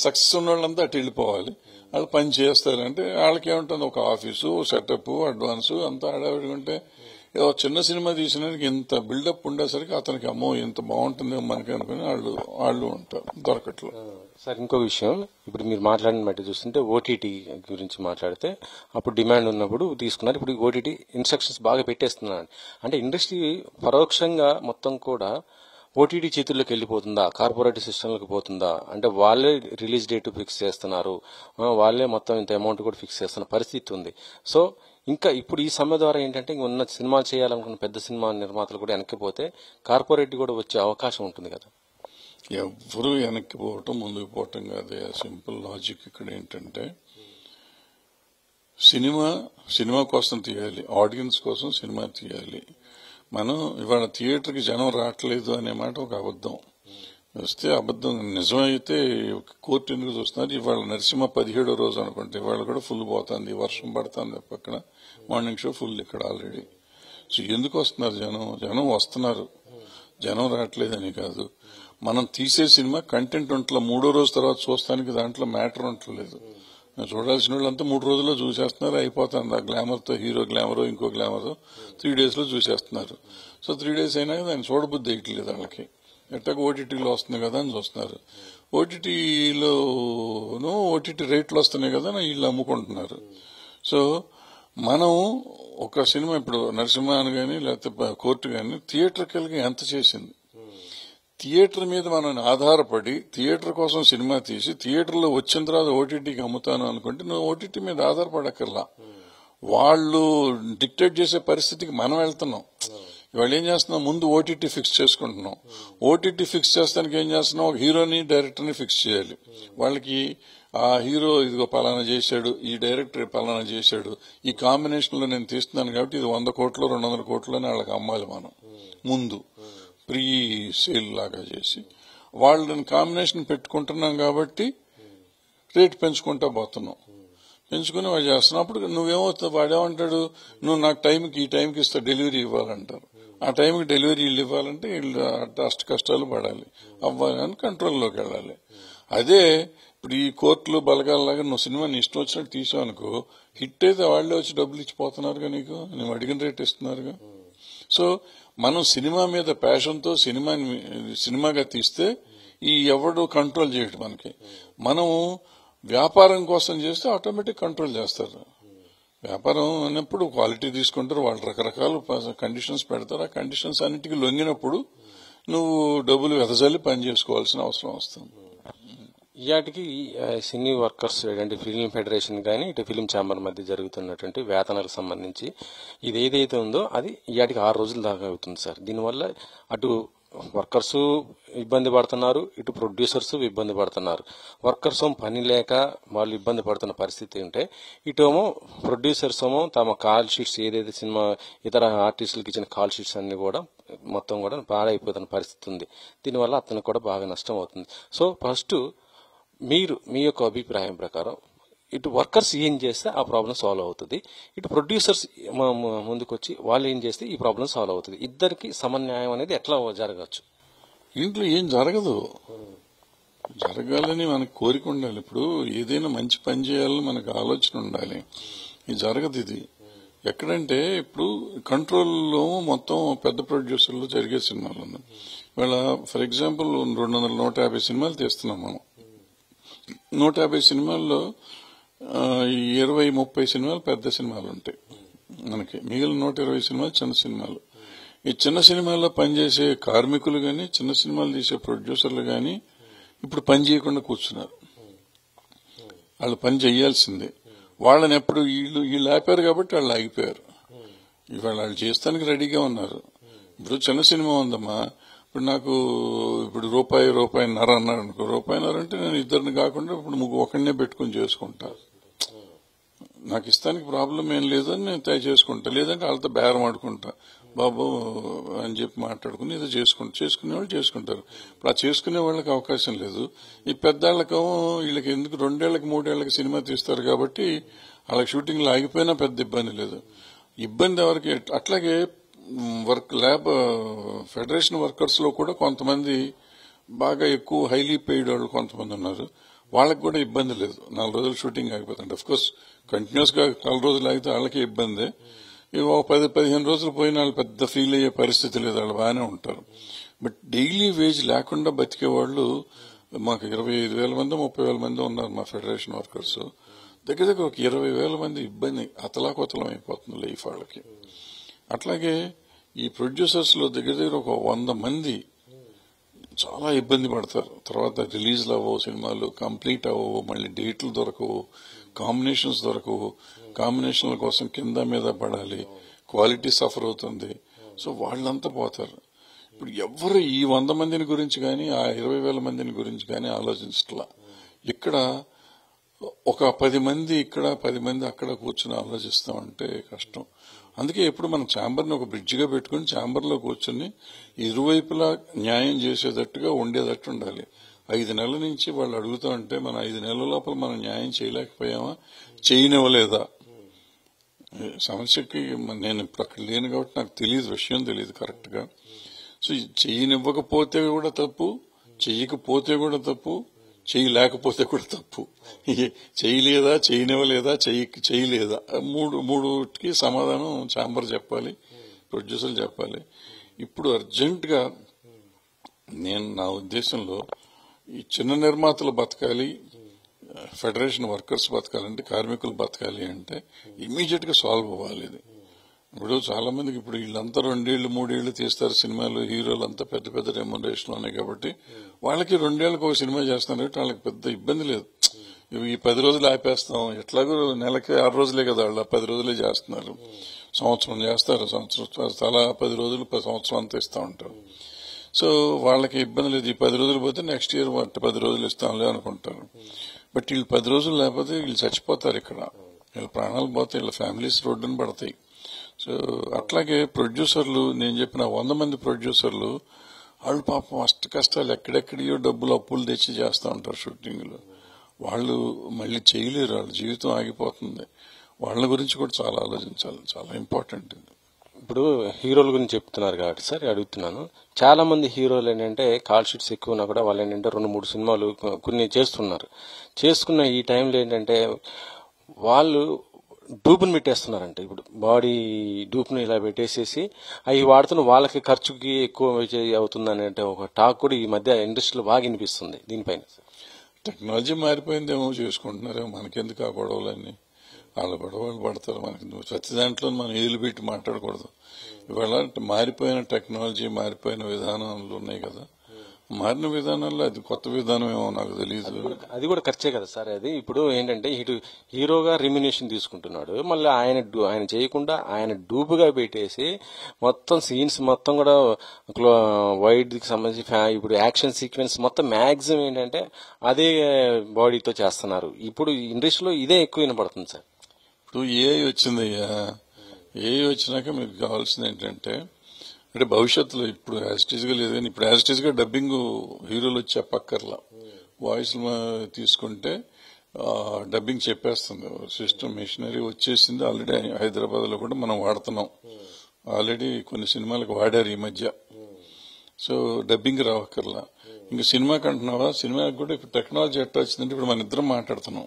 [SPEAKER 2] సక్సెస్ ఉన్న వాళ్ళంతా అటు వెళ్ళిపోవాలి. వాళ్ళు పని చేస్తారు. అంటే వాళ్ళకి ఏముంటుంది, ఒక ఆఫీసు, సెటప్, అడ్వాన్స్ అంతా హడావిడి ఉంటే ఏదో చిన్న సినిమా తీసినందుకు ఇంత బిల్డప్ ఉండేసరికి అతనికి అమ్మో ఇంత బాగుంటుందేమో మనకి అనుకుని వాళ్ళు ఉంటారు, దొరకట్లు.
[SPEAKER 1] సార్ ఇంకో విషయం, ఇప్పుడు మీరు మాట్లాడిన బట్టి చూస్తుంటే ఓటీటీ గురించి మాట్లాడితే అప్పుడు డిమాండ్ ఉన్నప్పుడు తీసుకున్నారు, ఇప్పుడు ఓటీటీ ఇన్స్ట్రక్షన్స్ బాగా పెట్టేస్తున్నారు. అంటే ఇండస్ట్రీ పరోక్షంగా మొత్తం కూడా ఓటీటీ చేతుల్లోకి వెళ్ళిపోతుందా, కార్పొరేట్ సిస్టంలోకి పోతుందా? అంటే వాళ్ళే రిలీజ్ డేట్ ఫిక్స్ చేస్తున్నారు, వాళ్ళే మొత్తం ఇంత అమౌంట్ కూడా ఫిక్స్ చేస్తున్న పరిస్థితి ఉంది. సో ఇంకా ఇప్పుడు ఈ సమ్మె ద్వారా ఏంటంటే ఉన్న సినిమాలు చేయాలనుకున్న పెద్ద సినిమా నిర్మాతలు కూడా వెనక్కిపోతే కార్పొరేట్ కూడా వచ్చే అవకాశం ఉంటుంది కదా?
[SPEAKER 2] ఎవరు వెనక్కి పోవటం ముందుకు పోవటం కాదు. సింపుల్ లాజిక్ ఇక్కడ ఏంటంటే సినిమా కోసం తీయాలి, ఆడియన్స్ కోసం సినిమా తీయాలి. మనం ఇవాళ థియేటర్కి జనం రావట్లేదు అనే మాట ఒక అబద్ధం. వస్తే అబద్ధం, నిజమైతే కోర్టు ఎందుకు చూస్తున్నారు. ఇవాళ నరసింహ 17వ రోజు అనుకుంటే ఇవాళ కూడా ఫుల్ పోతుంది, వర్షం పడుతుంది పక్కన, మార్నింగ్ షో ఫుల్ ఇక్కడ ఆల్రెడీ. సో ఎందుకు వస్తున్నారు జనం వస్తున్నారు, జనం రావట్లేదని కాదు. మనం తీసే సినిమా కంటెంట్ ఉంటలే, 3వ రోజు తర్వాత చూస్తానికి దాంట్లో మ్యాటర్ ఉండలేదు. చూడాల్సిన వాళ్ళంతా 3 రోజుల్లో చూసేస్తున్నారు, అయిపోతుంది. ఆ గ్లామర్తో, హీరో గ్లామర్ ఇంకో గ్లామర్ 3 days లో చూసేస్తున్నారు. సో 3 days అయినా దాన్ని చూడబుద్ధి వేయట్లేదు వాళ్ళకి. ఎట్టగా ఓటీటీలో వస్తుంది కదా అని చూస్తున్నారు. ఓటీటీలోనూ ఓటీటీ రేట్లు వస్తున్నాయి కదా అని వీళ్ళు అమ్ముకుంటున్నారు. సో మనం ఒక సినిమా ఇప్పుడు నరసింహాన్ని కానీ లేకపోతే కోర్టు కానీ థియేటర్కి వెళ్ళి ఎంత చేసింది, థియేటర్ మీద మనం ఆధారపడి థియేటర్ కోసం సినిమా తీసి థియేటర్లో వచ్చిన తర్వాత ఓటీటీకి అమ్ముతాను అనుకుంటే నువ్వు ఓటీటీ మీద ఆధారపడక్కర్లా. వాళ్ళు డిక్టేట్ చేసే పరిస్థితికి మనం వెళ్తున్నాం. ఇవాళ ఏం చేస్తున్నాం, ముందు ఓటీటీ ఫిక్స్ చేసుకుంటున్నాం. ఓటీటీ ఫిక్స్ చేస్తానికి ఏం చేస్తున్నాం, ఒక హీరోని డైరెక్టర్ని ఫిక్స్ చేయాలి. వాళ్ళకి ఆ హీరో ఇదిగో పలానా చేశాడు, ఈ డైరెక్టర్ పలానా చేశాడు, ఈ కాంబినేషన్ లో నేను తీస్తున్నాను కాబట్టి ఇది 100 కోట్లు 200 కోట్లు అని వాళ్ళకి అమ్మాలి. మనం ముందు ప్రీ సేల్ లాగా చేసి వాళ్ళని కాంబినేషన్ పెట్టుకుంటున్నాం కాబట్టి రేట్ పెంచుకుంటా పోతున్నాం. పెంచుకుని వాళ్ళు చేస్తున్నారు. అప్పుడు నువ్వేమవుతావు, వాడేమంటాడు, నువ్వు నాకు టైంకి ఈ టైంకి ఇస్తా డెలివరీ ఇవ్వాలంటారు. ఆ టైంకి డెలివరీ వీళ్ళు ఇవ్వాలంటే వీళ్ళు అష్ట కష్టాలు పడాలి, అవ్వాలని కంట్రోల్లోకి వెళ్ళాలి. అదే ఇప్పుడు ఈ కోర్టులు బలగాలలాగా నువ్వు సినిమా నీ ఇష్టం వచ్చినట్టు తీసావు అనుకో, హిట్ అయితే వాళ్లే వచ్చి డబ్బులు ఇచ్చిపోతున్నారుగా, నీకు నువ్వు అడిగిన రేట్ ఇస్తున్నారుగా. సో మనం సినిమా మీద ప్యాషన్తో సినిమాగా తీస్తే ఈ ఎవడు కంట్రోల్ చేయడు మనకి. మనం వ్యాపారం కోసం చేస్తే ఆటోమేటిక్ కంట్రోల్ చేస్తారు. వ్యాపారం అన్నప్పుడు క్వాలిటీ తీసుకుంటారు, వాళ్ళు రకరకాల కండిషన్స్ పెడతారు. ఆ కండిషన్స్ అన్నిటికీ లొంగినప్పుడు నువ్వు డబ్బులు వెదజల్లి పని చేసుకోవాల్సిన అవసరం వస్తుంది.
[SPEAKER 1] ఇయాటికి సినీ వర్కర్స్ అంటే ఫిలిం ఫెడరేషన్ కానీ ఇటు ఫిలిం ఛాంబర్ మధ్య జరుగుతున్నటువంటి వేతనాలకు సంబంధించి ఇది ఏదైతే ఉందో అది ఇయాటికి 6 రోజుల దాకా అవుతుంది సార్. దీనివల్ల అటు వర్కర్స్ ఇబ్బంది పడుతున్నారు, ఇటు ప్రొడ్యూసర్స్ ఇబ్బంది పడుతున్నారు. వర్కర్స్ పని లేక వాళ్ళు ఇబ్బంది పడుతున్న పరిస్థితి ఉంటే, ఇటేమో ప్రొడ్యూసర్స్ ఏమో తమ కాల్ షీట్స్ ఏదైతే సినిమా ఇతర ఆర్టిస్టులకు ఇచ్చిన కాల్ షీట్స్ అన్ని కూడా మొత్తం కూడా పాడైపోతున్న పరిస్థితి ఉంది. దీనివల్ల అతనికి కూడా బాగా నష్టం అవుతుంది. సో ఫస్ట్ మీరు మీ యొక్క అభిప్రాయం ప్రకారం ఇటు వర్కర్స్ ఏం చేస్తే ఆ ప్రాబ్లం సాల్వ్ అవుతుంది, ఇటు ప్రొడ్యూసర్స్ ముందుకొచ్చి వాళ్ళు ఏం చేస్తే ఈ ప్రాబ్లం సాల్వ్ అవుతుంది, ఇద్దరికి సమన్యాయం అనేది ఎట్లా జరగచ్చు?
[SPEAKER 2] ఇంట్లో ఏం జరగదు, జరగాలని మనకు కోరిక ఉండాలి. ఇప్పుడు ఏదైనా మంచి పని చేయాలని మనకు ఆలోచన ఉండాలి. ఇది జరగదు. ఇది ఎక్కడంటే ఇప్పుడు కంట్రోల్లో మొత్తం పెద్ద ప్రొడ్యూసర్లు జరిగే సినిమాలు ఉన్నాయి. ఇవాళ ఫర్ ఎగ్జాంపుల్ 200-150 సినిమాలు తీస్తున్నాం మనం. 150 సినిమాల్లో 20-30 సినిమాలు పెద్ద సినిమాలు ఉంటాయి మనకి, మిగిలిన 120 సినిమాలు చిన్న సినిమాలు. ఈ చిన్న సినిమాల్లో పనిచేసే కార్మికులు గాని, చిన్న సినిమాలు తీసే ప్రొడ్యూసర్లు గాని ఇప్పుడు పని చేయకుండా కూర్చున్నారు. వాళ్ళు పని చేయాల్సిందే. వాళ్ళని ఎప్పుడు వీళ్ళు ఆపారు కాబట్టి వాళ్ళు ఆగిపోయారు. ఇవాళ వాళ్ళు చేస్తానికి రెడీగా ఉన్నారు. ఇప్పుడు చిన్న సినిమా ఉందమ్మా, ఇప్పుడు నాకు ఇప్పుడు రూపాయిన్నర అన్నాడు అనుకో, రూపాయిన్నర అంటే నేను ఇద్దరిని కాకుండా ఇప్పుడు ఒకరినే పెట్టుకుని చేసుకుంటా. నాకు ఇస్తానికి ప్రాబ్లం ఏం లేదని నేను తయారు చేసుకుంటా, లేదంటే వాళ్ళతో బేరం ఆడుకుంటా, బాబు అని చెప్పి మాట్లాడుకుని ఏదో చేసుకునే వాళ్ళు చేసుకుంటారు. ఇప్పుడు ఆ చేసుకునే వాళ్ళకి అవకాశం లేదు. ఈ పెద్దాళ్ళకు వీళ్ళకి ఎందుకు 2 ఏళ్లకి 3 ఏళ్లకి సినిమా తీస్తారు కాబట్టి వాళ్ళకి షూటింగ్లు ఆగిపోయినా పెద్ద ఇబ్బంది లేదు. ఇబ్బంది ఎవరికి? అట్లాగే ల్యాబ్ ఫెడరేషన్ వర్కర్స్ లో కూడా కొంతమంది బాగా ఎక్కువ హైలీ పెయిడ్ వాళ్ళు కొంతమంది ఉన్నారు. వాళ్ళకి కూడా ఇబ్బంది లేదు, 4 రోజులు షూటింగ్ ఆగిపోతుంది. అఫ్ కోర్స్ కంటిన్యూస్ గా 4 రోజులు ఆగితే వాళ్ళకి ఇబ్బంది. ఇవి 10-15 రోజులు పోయిన వాళ్ళు పెద్ద ఫీల్ అయ్యే పరిస్థితి లేదు, వాళ్ళు బాగానే ఉంటారు. బట్ డైలీ వేజ్ లేకుండా బతికే వాళ్ళు మాకు 25,000 మంది 30,000 మంది ఉన్నారు మా ఫెడరేషన్ వర్కర్స్. దగ్గర ఒక 20,000 మంది ఇబ్బంది అతలాకుతలం అయిపోతుంది లైఫ్ వాళ్ళకి. అట్లాగే ఈ ప్రొడ్యూసర్స్ లో దగ్గర ఒక 100 మంది చాలా ఇబ్బంది పడతారు. తర్వాత రిలీజ్లు అవ్వవు, సినిమాలు కంప్లీట్ అవ్వవు, మళ్ళీ డేట్లు దొరకవు, కాంబినేషన్స్ దొరకవు, కాంబినేషన్ల కోసం కింద మీద పడాలి, క్వాలిటీ సఫర్ అవుతుంది. సో వాళ్ళంతా పోతారు. ఇప్పుడు ఎవరు ఈ 100 మందిని గురించి కానీ ఆ 20,000 మందిని గురించి కానీ ఆలోచించట్లా. ఇక్కడ ఒక 10 మంది ఇక్కడ 10 మంది అక్కడ కూర్చుని ఆలోచిస్తామంటే కష్టం. అందుకే ఎప్పుడు మన ఛాంబర్ని ఒక బ్రిడ్జిగా పెట్టుకుని ఛాంబర్లో కూర్చుని ఇరువైపులా న్యాయం చేసేటట్టుగా ఉండేటట్టు ఉండాలి. 5 నెలల నుంచి వాళ్ళు అడుగుతా ఉంటే మనం 5 నెలల లోపల మనం న్యాయం చేయలేకపోయామా, చేయనివ్వలేదా? సమస్యకి నేను ఇప్పుడు అక్కడ లేను కాబట్టి నాకు తెలియదు, విషయం తెలియదు కరెక్ట్ గా. సో చేయనివ్వకపోతే కూడా తప్పు, చెయ్యకపోతే కూడా తప్పు, చేయలేకపోతే కూడా తప్పు. చేయలేదా, చేయనివ్వలేదా, చేయలేదా, మూడుకి సమాధానం ఛాంబర్ చెప్పాలి, ప్రొడ్యూసర్లు చెప్పాలి. ఇప్పుడు అర్జెంట్ గా నా ఉద్దేశంలో ఈ చిన్న నిర్మాతలు బతకాలి, ఫెడరేషన్ వర్కర్స్ బతకాలంటే, కార్మికులు బతకాలి అంటే ఇమీడియట్ గా సాల్వ్ అవ్వాలి ఇది. ఇప్పుడు చాలా మందికి ఇప్పుడు వీళ్ళంతా 2 ఏళ్లు 3 ఏళ్లు తీస్తారు సినిమాలు, హీరోలు అంతా పెద్ద పెద్ద రెమ్యునరేషన్ ఉన్నాయి కాబట్టి వాళ్ళకి 2 ఏళ్లకు ఒక సినిమా చేస్తున్నారు కాబట్టి వాళ్ళకి పెద్ద ఇబ్బంది లేదు. ఈ 10 రోజులు ఆపేస్తాం, ఎట్లాగో నెలకి 6 రోజులే కదా, వాళ్ళు 10 రోజులే చేస్తున్నారు, సంవత్సరం చేస్తారు, సంవత్సరం చాలా 10 రోజులు సంవత్సరం అంతా ఇస్తా ఉంటారు. సో వాళ్ళకి ఇబ్బంది లేదు. ఈ 10 రోజులు పోతే నెక్స్ట్ ఇయర్ 10 రోజులు ఇస్తాంలే అనుకుంటారు. బట్ వీళ్ళు 10 రోజులు లేకపోతే వీళ్ళు చచ్చిపోతారు, ఇక్కడ వీళ్ళ ప్రాణాలు పోతాయి, వీళ్ళ ఫ్యామిలీస్ రోడ్డున పడతాయి. సో అట్లాగే ప్రొడ్యూసర్లు, నేను చెప్పిన 100 మంది ప్రొడ్యూసర్లు వాళ్ళు పాపం అష్ట కష్టాలు ఎక్కడెక్కడియో డబ్బులు అప్పులు తెచ్చి చేస్తూ ఉంటారు షూటింగ్లు. వాళ్ళు మళ్ళీ చేయలేరు, వాళ్ళ జీవితం ఆగిపోతుంది. వాళ్ళ గురించి కూడా చాలా ఆలోచించాలి, చాలా ఇంపార్టెంట్ ఇది.
[SPEAKER 1] ఇప్పుడు హీరోల గురించి చెప్తున్నారు కాబట్టి సార్ అడుగుతున్నాను. చాలా మంది హీరోలు ఏంటంటే కాల్ షీట్స్ ఎక్కువ ఉన్నా కూడా వాళ్ళు ఏంటంటే 2-3 సినిమాలు కొన్ని చేస్తున్నారు. చేసుకున్న ఈ టైంలో ఏంటంటే వాళ్ళు డూపుని పెట్టేస్తున్నారంట. ఇప్పుడు బాడీ డూప్ను ఇలా పెట్టేసేసి అవి వాడుతున్న వాళ్ళకి ఖర్చుకి ఎక్కువ అవుతుంది అంటే ఒక టాక్ కూడా ఈ మధ్య ఇండస్ట్రీలో బాగా వినిపిస్తుంది దీనిపైన.
[SPEAKER 2] టెక్నాలజీ మారిపోయిందేమో, చేసుకుంటున్నారేమో, మనకెందుకు ఆ గొడవలన్నీ? వాళ్ళ గొడవలు పడతారు. మనకి ప్రతి దాంట్లో మనం ఏలు పెట్టి మాట్లాడకూడదు. ఇవాళ మారిపోయిన టెక్నాలజీ, మారిపోయిన విధానాలు ఉన్నాయి కదా, మారిన విధానాల్లో అది కొత్త విధానం ఏమో నాకు తెలియదు.
[SPEAKER 1] అది కూడా ఖర్చే కదా సార్. అది ఇప్పుడు ఏంటంటే ఇటు హీరోగా రెమ్యునేషన్ తీసుకుంటున్నాడు, మళ్ళీ ఆయన చేయకుండా ఆయన డూపుగా పెట్టేసి మొత్తం సీన్స్ మొత్తం కూడా వైడ్ కి సంబంధించి ఇప్పుడు యాక్షన్ సీక్వెన్స్ మొత్తం మ్యాక్సిమం ఏంటంటే అదే బాడీతో చేస్తున్నారు. ఇప్పుడు ఇండస్ట్రీలో ఇదే ఎక్కువ వినపడుతుంది సార్.
[SPEAKER 2] ఇప్పుడు ఏఐ వచ్చిందయ్యా. ఏఐ వచ్చినాక మీకు కావాల్సింది ఏంటంటే, అంటే భవిష్యత్తులో ఇప్పుడు యాజిటీజ్ గా లేదు కానీ ఇప్పుడు యాజిటీజ్ గా డబ్బింగ్ హీరోలు వచ్చి చెప్పక్కర్లా, వాయిస్ తీసుకుంటే డబ్బింగ్ చెప్పేస్తుంది. సిస్టమ్ మెషినరీ వచ్చేసింది ఆల్రెడీ. హైదరాబాద్ లో కూడా మనం వాడుతున్నాం, ఆల్రెడీ కొన్ని సినిమాలకు వాడారు ఈ మధ్య. సో డబ్బింగ్ రావక్కర్లా. ఇంకా సినిమాకి అంటున్నావా, సినిమాకి కూడా ఇప్పుడు టెక్నాలజీ ఎట్లా వచ్చిందంటే ఇప్పుడు మన ఇద్దరం మాట్లాడుతున్నాం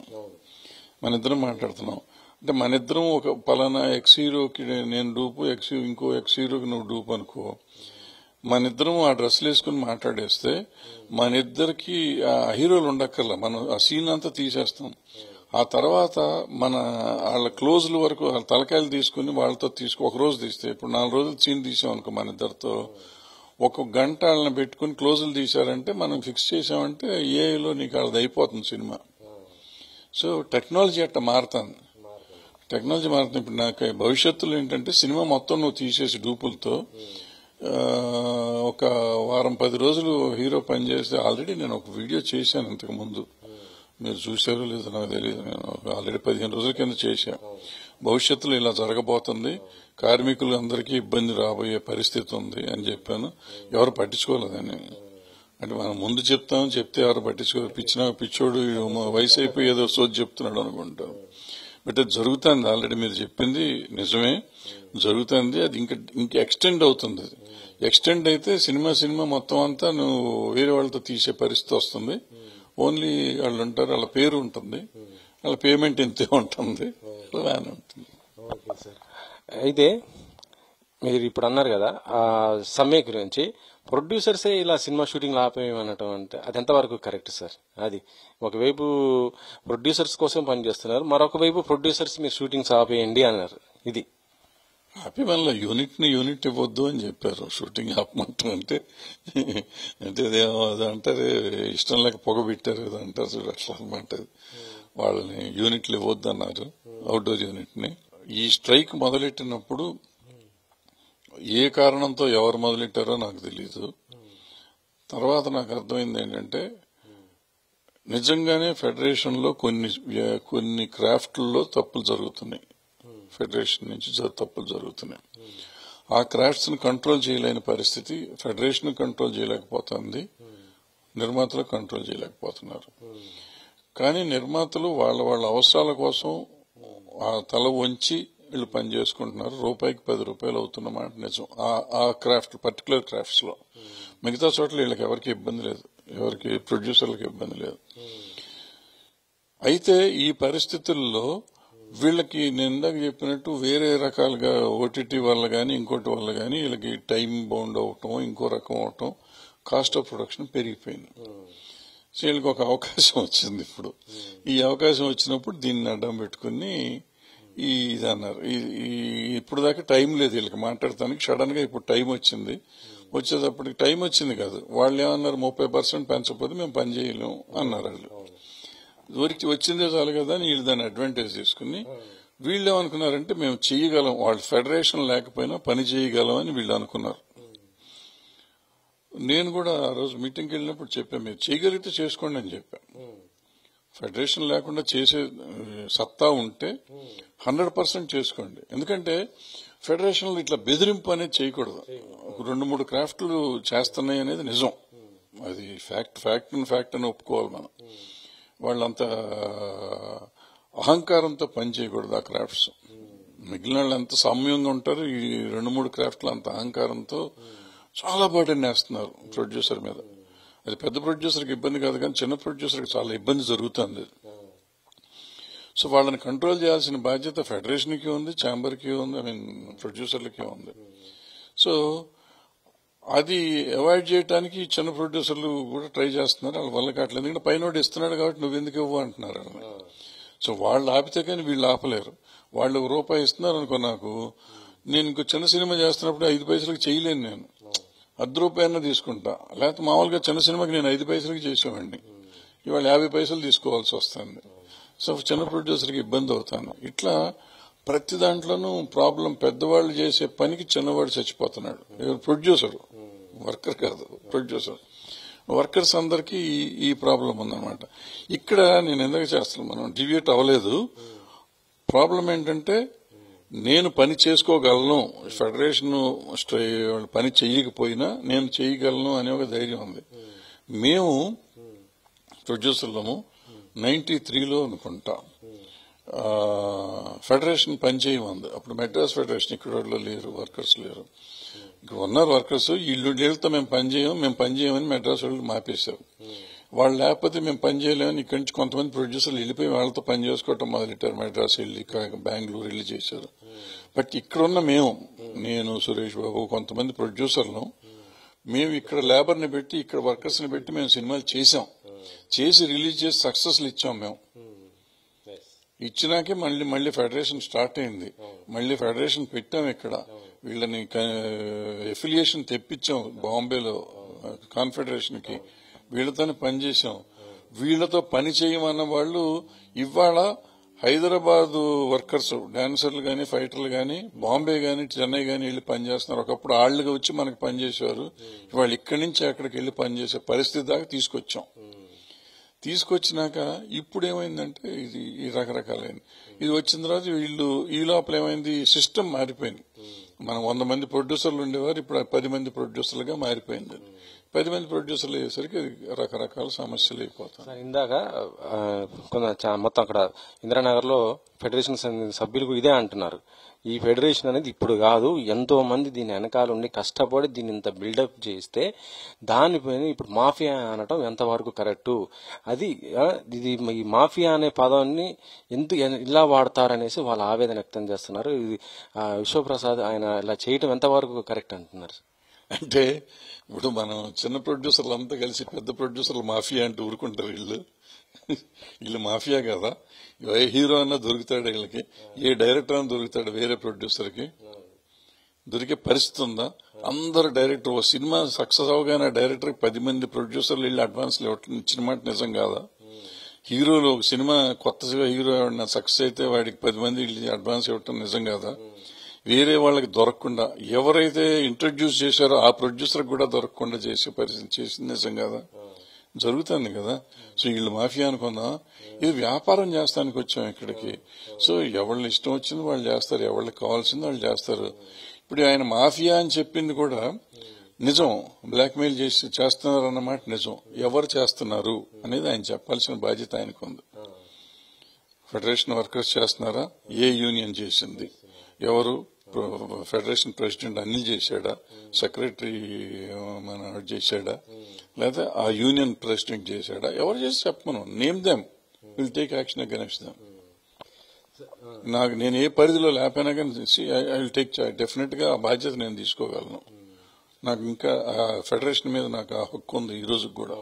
[SPEAKER 2] అంటే మన ఇద్దరం ఒక పలానా ఎక్స్ హీరోకి నేను డూపు, ఇంకో ఎక్స్ హీరోకి నువ్వు డూపు అనుకో, మన ఇద్దరం ఆ డ్రెస్సులు వేసుకుని మాట్లాడేస్తే మన ఇద్దరికి ఆ హీరోలు ఉండక్కర్లా, మనం ఆ సీన్ అంతా తీసేస్తాం. ఆ తర్వాత మన వాళ్ళ క్లోజ్ల వరకు వాళ్ళ తలకాయలు తీసుకుని వాళ్ళతో ఒక రోజు తీస్తే, ఇప్పుడు 4 రోజులు సీన్ తీసాం అనుకో మన ఇద్దరితో, 1 గంట వాళ్ళని పెట్టుకుని క్లోజులు తీశారంటే మనం ఫిక్స్ చేసామంటే ఏఐలో నీకు వాళ్ళది అయిపోతుంది సినిమా. సో టెక్నాలజీ అట్లా మారుతుంది. ఇప్పుడు నాకు భవిష్యత్తులో ఏంటంటే సినిమా మొత్తం నువ్వు తీసేసి డూపులతో ఒక వారం 10 రోజులు హీరో పనిచేస్తే, ఆల్రెడీ నేను ఒక వీడియో చేశాను ఇంతకు ముందు, మీరు చూసారో లేదో నాకు తెలియదు, నేను ఆల్రెడీ 15 రోజుల కింద చేశా. భవిష్యత్తులో ఇలా జరగబోతుంది, కార్మికులు అందరికీ ఇబ్బంది రాబోయే పరిస్థితి ఉంది అని చెప్పాను. ఎవరు పట్టించుకోలేదని. అంటే మనం ముందు చెప్తే ఎవరు పట్టించుకోరు. పిచ్చోడు వయసు అయిపోయి ఏదో సోది చెప్తున్నాడు అనుకుంటాం. బట్ అది జరుగుతుంది, ఆల్రెడీ మీరు చెప్పింది నిజమే జరుగుతుంది. అది ఇంకా ఎక్స్టెండ్ అవుతుంది. ఎక్స్టెండ్ అయితే సినిమా మొత్తం అంతా నువ్వు వేరే వాళ్ళతో తీసే పరిస్థితి వస్తుంది. ఓన్లీ వాళ్ళు ఉంటారు, వాళ్ళ పేరు ఉంటుంది, వాళ్ళ పేమెంట్ ఇంతే ఉంటుంది, అలానే ఉంటుంది.
[SPEAKER 1] అయితే మీరు ఇప్పుడు అన్నారు కదా ఆ సమ్మె గురించి, ప్రొడ్యూసర్సే ఇలా సినిమా షూటింగ్ ఆపేయమనటం అంటే అది ఎంతవరకు కరెక్ట్ సార్? అది ఒకవైపు ప్రొడ్యూసర్స్ కోసం పనిచేస్తున్నారు, మరొక వైపు ప్రొడ్యూసర్స్ మీరు షూటింగ్స్ ఆపేయండి అన్నారు. ఇది
[SPEAKER 2] ఆపి మళ్ళీ యూనిట్ ఇవ్వద్దు అని చెప్పారు. షూటింగ్ ఆపమంటారు అంటే అది అంటారు, ఇష్టం లేక పొగబెట్టారు ఏదో అంటారు చూడు, అట్లా అనమాట. వాళ్ళని యూనిట్లు ఇవ్వద్దు అన్నారు, అవుట్డోర్ యూనిట్ ని. ఈ స్ట్రైక్ మొదలెట్టినప్పుడు ఏ కారణంతో ఎవరు మొదలెట్టారో నాకు తెలియదు. తర్వాత నాకు అర్థమైంది ఏంటంటే, నిజంగానే ఫెడరేషన్ లో కొన్ని క్రాఫ్ట్లలో తప్పులు జరుగుతున్నాయి, ఫెడరేషన్ నుంచి తప్పులు జరుగుతున్నాయి. ఆ క్రాఫ్ట్స్ ను కంట్రోల్ చేయలేని పరిస్థితి, ఫెడరేషన్ కంట్రోల్ చేయలేకపోతుంది, నిర్మాతలు కంట్రోల్ చేయలేకపోతున్నారు. కానీ నిర్మాతలు వాళ్ళ అవసరాల కోసం ఆ తల వంచి వీళ్ళు పని చేసుకుంటున్నారు. రూపాయికి 10 రూపాయలు అవుతున్న మాట నిజం ఆ క్రాఫ్ట్, పర్టికులర్ క్రాఫ్ట్స్ లో. మిగతా చోట్ల వీళ్ళకి ఎవరికి ఇబ్బంది లేదు, ఎవరికి ప్రొడ్యూసర్లకు ఇబ్బంది లేదు. అయితే ఈ పరిస్థితుల్లో వీళ్ళకి నేను ఇందాక చెప్పినట్టు వేరే రకాలుగా ఓటీటీ వల్ల గానీ ఇంకోటి వల్ల గానీ వీళ్ళకి టైం బౌండ్ అవటం, ఇంకో రకం అవటం, కాస్ట్ ఆఫ్ ప్రొడక్షన్ పెరిగిపోయింది. సో వీళ్ళకి ఒక అవకాశం వచ్చింది. ఇప్పుడు ఈ అవకాశం వచ్చినప్పుడు దీన్ని అడ్డం పెట్టుకుని ఇది అన్నారు. ఇప్పుడు దాకా టైం లేదు వీళ్ళకి మాట్లాడటానికి. సడన్ గా ఇప్పుడు టైం వచ్చింది. వచ్చేటప్పటికి టైం వచ్చింది కాదు, వాళ్ళు ఏమన్నారు, 30% పెంచకపోతే మేము పని చేయలేము అన్నారు. వాళ్ళు ఊరికి వచ్చిందే చాలు కదా అని వీళ్ళు దాన్ని అడ్వాంటేజ్ తీసుకుని వీళ్ళు ఏమనుకున్నారంటే మేము చేయగలం, వాళ్ళు ఫెడరేషన్ లేకపోయినా పని చేయగలం అని వీళ్ళు అనుకున్నారు. నేను కూడా ఆ రోజు మీటింగ్కి వెళ్ళినప్పుడు చెప్పాను, మీరు చేయగలిగితే చేసుకోండి అని చెప్పాను. ఫెడరేషన్ లేకుండా చేసే సత్తా ఉంటే 100% చేసుకోండి. ఎందుకంటే ఫెడరేషన్ లో ఇట్లా బెదిరింపు అనేది చేయకూడదు. 2-3 క్రాఫ్ట్లు చేస్తున్నాయి అనేది నిజం, అది ఫ్యాక్ట్ అని ఒప్పుకోవాలి మనం. వాళ్ళంత అహంకారంతో పని చేయకూడదు ఆ క్రాఫ్ట్స్. మిగిలిన వాళ్ళు ఎంత సౌమ్యంగా ఉంటారు, ఈ 2-3 క్రాఫ్ట్లు అంత అహంకారంతో చాలా బర్డెన్ వేస్తున్నారు ప్రొడ్యూసర్ మీద. అది పెద్ద ప్రొడ్యూసర్కి ఇబ్బంది కాదు, కానీ చిన్న ప్రొడ్యూసర్కి చాలా ఇబ్బంది జరుగుతుంది. సో వాళ్ళని కంట్రోల్ చేయాల్సిన బాధ్యత ఫెడరేషన్కి ఉంది, ఛాంబర్కి ఉంది, ప్రొడ్యూసర్లకి ఉంది. సో అది అవాయిడ్ చేయడానికి చిన్న ప్రొడ్యూసర్లు కూడా ట్రై చేస్తున్నారు. వాళ్ళ వల్ల కావట్లేదు, ఎందుకంటే పైన ఇస్తున్నాడు కాబట్టి నువ్వు ఎందుకు ఇవ్వు అంటున్నారు. సో వాళ్ళు ఆపితే కానీ వీళ్ళు ఆపలేరు. వాళ్ళు ₹1 ఇస్తున్నారు అనుకో, నాకు నేను ఇంకో చిన్న సినిమా చేస్తున్నప్పుడు 5 పైసలకు చేయలేను, నేను ₹10 తీసుకుంటా. లేకపోతే మామూలుగా చిన్న సినిమాకి నేను 5 పైసలకి చేసేవాడిని, ఇవాళ 50 పైసలు తీసుకోవాల్సి వస్తుంది. సో చిన్న ప్రొడ్యూసర్కి ఇబ్బంది అవుతాను. ఇట్లా ప్రతి దాంట్లోనూ ప్రాబ్లం. పెద్దవాళ్ళు చేసే పనికి చిన్నవాడు చచ్చిపోతున్నాడు. ప్రొడ్యూసర్, వర్కర్ కాదు, ప్రొడ్యూసర్. వర్కర్స్ అందరికీ ఈ ప్రాబ్లం ఉందన్నమాట. ఇక్కడ నేను ఎందుకు చేస్తాను, మనం డివియేట్ అవ్వలేదు. ప్రాబ్లం ఏంటంటే నేను పని చేసుకోగలను, ఫెడరేషన్ పని చెయ్యకపోయినా నేను చేయగలను అనే ఒక ధైర్యం ఉంది. మేము ప్రొడ్యూసర్లము 93లో అనుకుంటా ఫెడరేషన్ పనిచేయమంది. అప్పుడు మెడ్రాస్ ఫెడరేషన్ ఇక్కడ లేరు, వర్కర్స్ లేరు. ఇక్కడ ఉన్నారు వర్కర్స్, వీళ్ళతో మేము పనిచేయమని మెడ్రాస్ వాళ్ళు మాపేశారు. వాళ్ళు లేకపోతే మేము పనిచేయలేమని ఇక్కడి నుంచి కొంతమంది ప్రొడ్యూసర్లు వెళ్ళిపోయి వాళ్ళతో పని చేసుకోవటం మొదలెట్టారు. మెడ్రాస్ వెళ్ళి, బెంగళూరు వెళ్ళి చేశారు. బట్ ఇక్కడున్న నేను సురేష్ బాబు, కొంతమంది ప్రొడ్యూసర్లు, మేము ఇక్కడ లేబర్ని పెట్టి, ఇక్కడ వర్కర్స్ ని పెట్టి మేము సినిమాలు చేసి రిలీజ్ చేసి సక్సెస్లు ఇచ్చాం. మేము ఇచ్చినాకే మళ్ళీ ఫెడరేషన్ స్టార్ట్ అయింది. మళ్ళీ ఫెడరేషన్ పెట్టాం. ఇక్కడ వీళ్ళని ఎఫిలియేషన్ తెప్పించాం బాంబేలో కాన్ఫెడరేషన్ కి. వీళ్ళతోనే పనిచేశాం. వీళ్లతో పని చేయమన్న వాళ్ళు ఇవాళ హైదరాబాద్ వర్కర్స్, డాన్సర్లు గాని, ఫైటర్లు గాని, బాంబే గాని, చెన్నై గాని వెళ్లి పనిచేస్తున్నారు. ఒకప్పుడు ఆళ్లుగా వచ్చి మనకు పనిచేసేవారు. ఇవాళ ఇక్కడి నుంచి అక్కడికి వెళ్లి పనిచేసే పరిస్థితి దాకా తీసుకొచ్చినాక ఇప్పుడు ఏమైందంటే ఇది రకరకాలైంది. ఇది వచ్చిన తర్వాత వీళ్ళు ఈ లోపల ఏమైంది, సిస్టమ్ మారిపోయింది. మనం 100 మంది ప్రొడ్యూసర్లు ఉండేవారు, ఇప్పుడు 10 మంది ప్రొడ్యూసర్లుగా మారిపోయింది. 10 మంది ప్రొడ్యూసర్లు అయ్యేసరికి రకరకాల సమస్యలు అయిపోతాయి.
[SPEAKER 1] ఇందాక మొత్తం అక్కడ ఇందిరానగర్ లో ఫెడరేషన్ సభ్యులు ఇదే అంటున్నారు, ఈ ఫెడరేషన్ అనేది ఇప్పుడు కాదు, ఎంతో మంది దీని వెనకాల ఉండి కష్టపడి దీన్ని ఇంత బిల్డప్ చేస్తే దానిపైన ఇప్పుడు మాఫియా అనటం ఎంతవరకు కరెక్టు, అది ఇది ఈ మాఫియా అనే పదాన్ని ఎందుకు ఇలా వాడతారనేసి వాళ్ళ ఆవేదన వ్యక్తం చేస్తున్నారు. ఇది విశ్వప్రసాద్ ఆయన ఇలా చేయటం ఎంతవరకు కరెక్ట్ అంటున్నారు.
[SPEAKER 2] అంటే ఇప్పుడు మనం చిన్న ప్రొడ్యూసర్లు అంతా కలిసి పెద్ద ప్రొడ్యూసర్లు మాఫియా అంటే ఊరుకుంటారు. వీళ్ళు మాఫియా కదా, ఏ హీరో అన్నా దొరుకుతాడు వీళ్ళకి, ఏ డైరెక్టర్ అన్నా దొరుకుతాడు వేరే ప్రొడ్యూసర్ కి, దొరికే పరిస్థితి ఉందా? అందరు డైరెక్టర్, ఓ సినిమా సక్సెస్ అవగానే డైరెక్టర్ 10 మంది ప్రొడ్యూసర్లు వెళ్ళి అడ్వాన్స్లు ఇచ్చిన మాట నిజం కాదా? హీరోలు ఒక సినిమా కొత్తగా హీరో సక్సెస్ అయితే వాడికి 10 మంది అడ్వాన్స్ ఇవ్వటం నిజం కాదా? వేరే వాళ్ళకి దొరకకుండా ఎవరైతే ఇంట్రడ్యూస్ చేశారో ఆ ప్రొడ్యూసర్ కూడా దొరకకుండా చేసే పరిస్థితి చేసింది నిజం కదా, జరుగుతుంది కదా. సో వీళ్ళు మాఫియా అనుకుందాం, ఇది వ్యాపారం చేస్తానికి వచ్చాం ఇక్కడికి. సో ఎవళ్ళ ఇష్టం వచ్చింది వాళ్ళు చేస్తారు, ఎవరికి కావాల్సింది వాళ్ళు చేస్తారు. ఇప్పుడు ఆయన మాఫియా అని చెప్పింది కూడా నిజం, బ్లాక్మెయిల్ చేస్తున్నారు అన్నమాట నిజం. ఎవరు చేస్తున్నారు అనేది ఆయన చెప్పాల్సిన బాధ్యత ఆయనకు ఉంది. ఫెడరేషన్ వర్కర్స్ చేస్తున్నారా? ఏ యూనియన్ చేసింది? ఎవరు? ఫెడరేషన్ ప్రెసిడెంట్ అనిల్ చేశాడా? సెక్రటరీ మన చేశాడా? లేదా ఆ యూనియన్ ప్రెసిడెంట్ చేశాడా? ఎవరు చేసి చెప్పమను, name them, will take action against them. నాకు నేను ఏ పరిధిలో లేకపోయినా కానీ ఐ విల్ టేక్ డెఫినెట్ గా ఆ బాధ్యత నేను తీసుకోగలను. నాకు ఇంకా ఫెడరేషన్ మీద నాకు ఆ హక్కు ఉంది ఈ రోజు కూడా.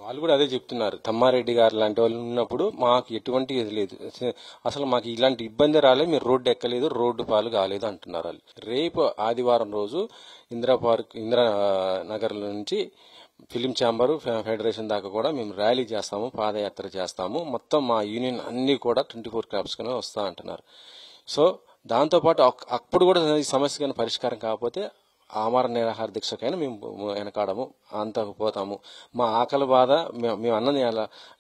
[SPEAKER 1] వాళ్ళు కూడా అదే చెప్తున్నారు, తమ్మారెడ్డి గారు లాంటి వాళ్ళు ఉన్నప్పుడు మాకు ఎటువంటి ఇది లేదు, అసలు మాకు ఇలాంటి ఇబ్బంది రాలేదు, మీరు రోడ్డు ఎక్కలేదు, రోడ్డు పాలు కాలేదు అంటున్నారు వాళ్ళు. రేపు ఆదివారం రోజు ఇందిరానగర్ నుంచి ఫిలిం ఛాంబర్ ఫెడరేషన్ దాకా కూడా మేము ర్యాలీ చేస్తాము, పాదయాత్ర చేస్తాము, మొత్తం మా యూనియన్ అన్ని కూడా 24 క్రాప్స్ కింద వస్తా అంటున్నారు. సో దాంతోపాటు అప్పుడు కూడా ఈ సమస్య కానీ పరిష్కారం కాకపోతే ఆమర నిరాహార దీక్షకైనా మేము వెనకాడము, అంతకు పోతాము. మా ఆకలి బాధ మేము అన్నది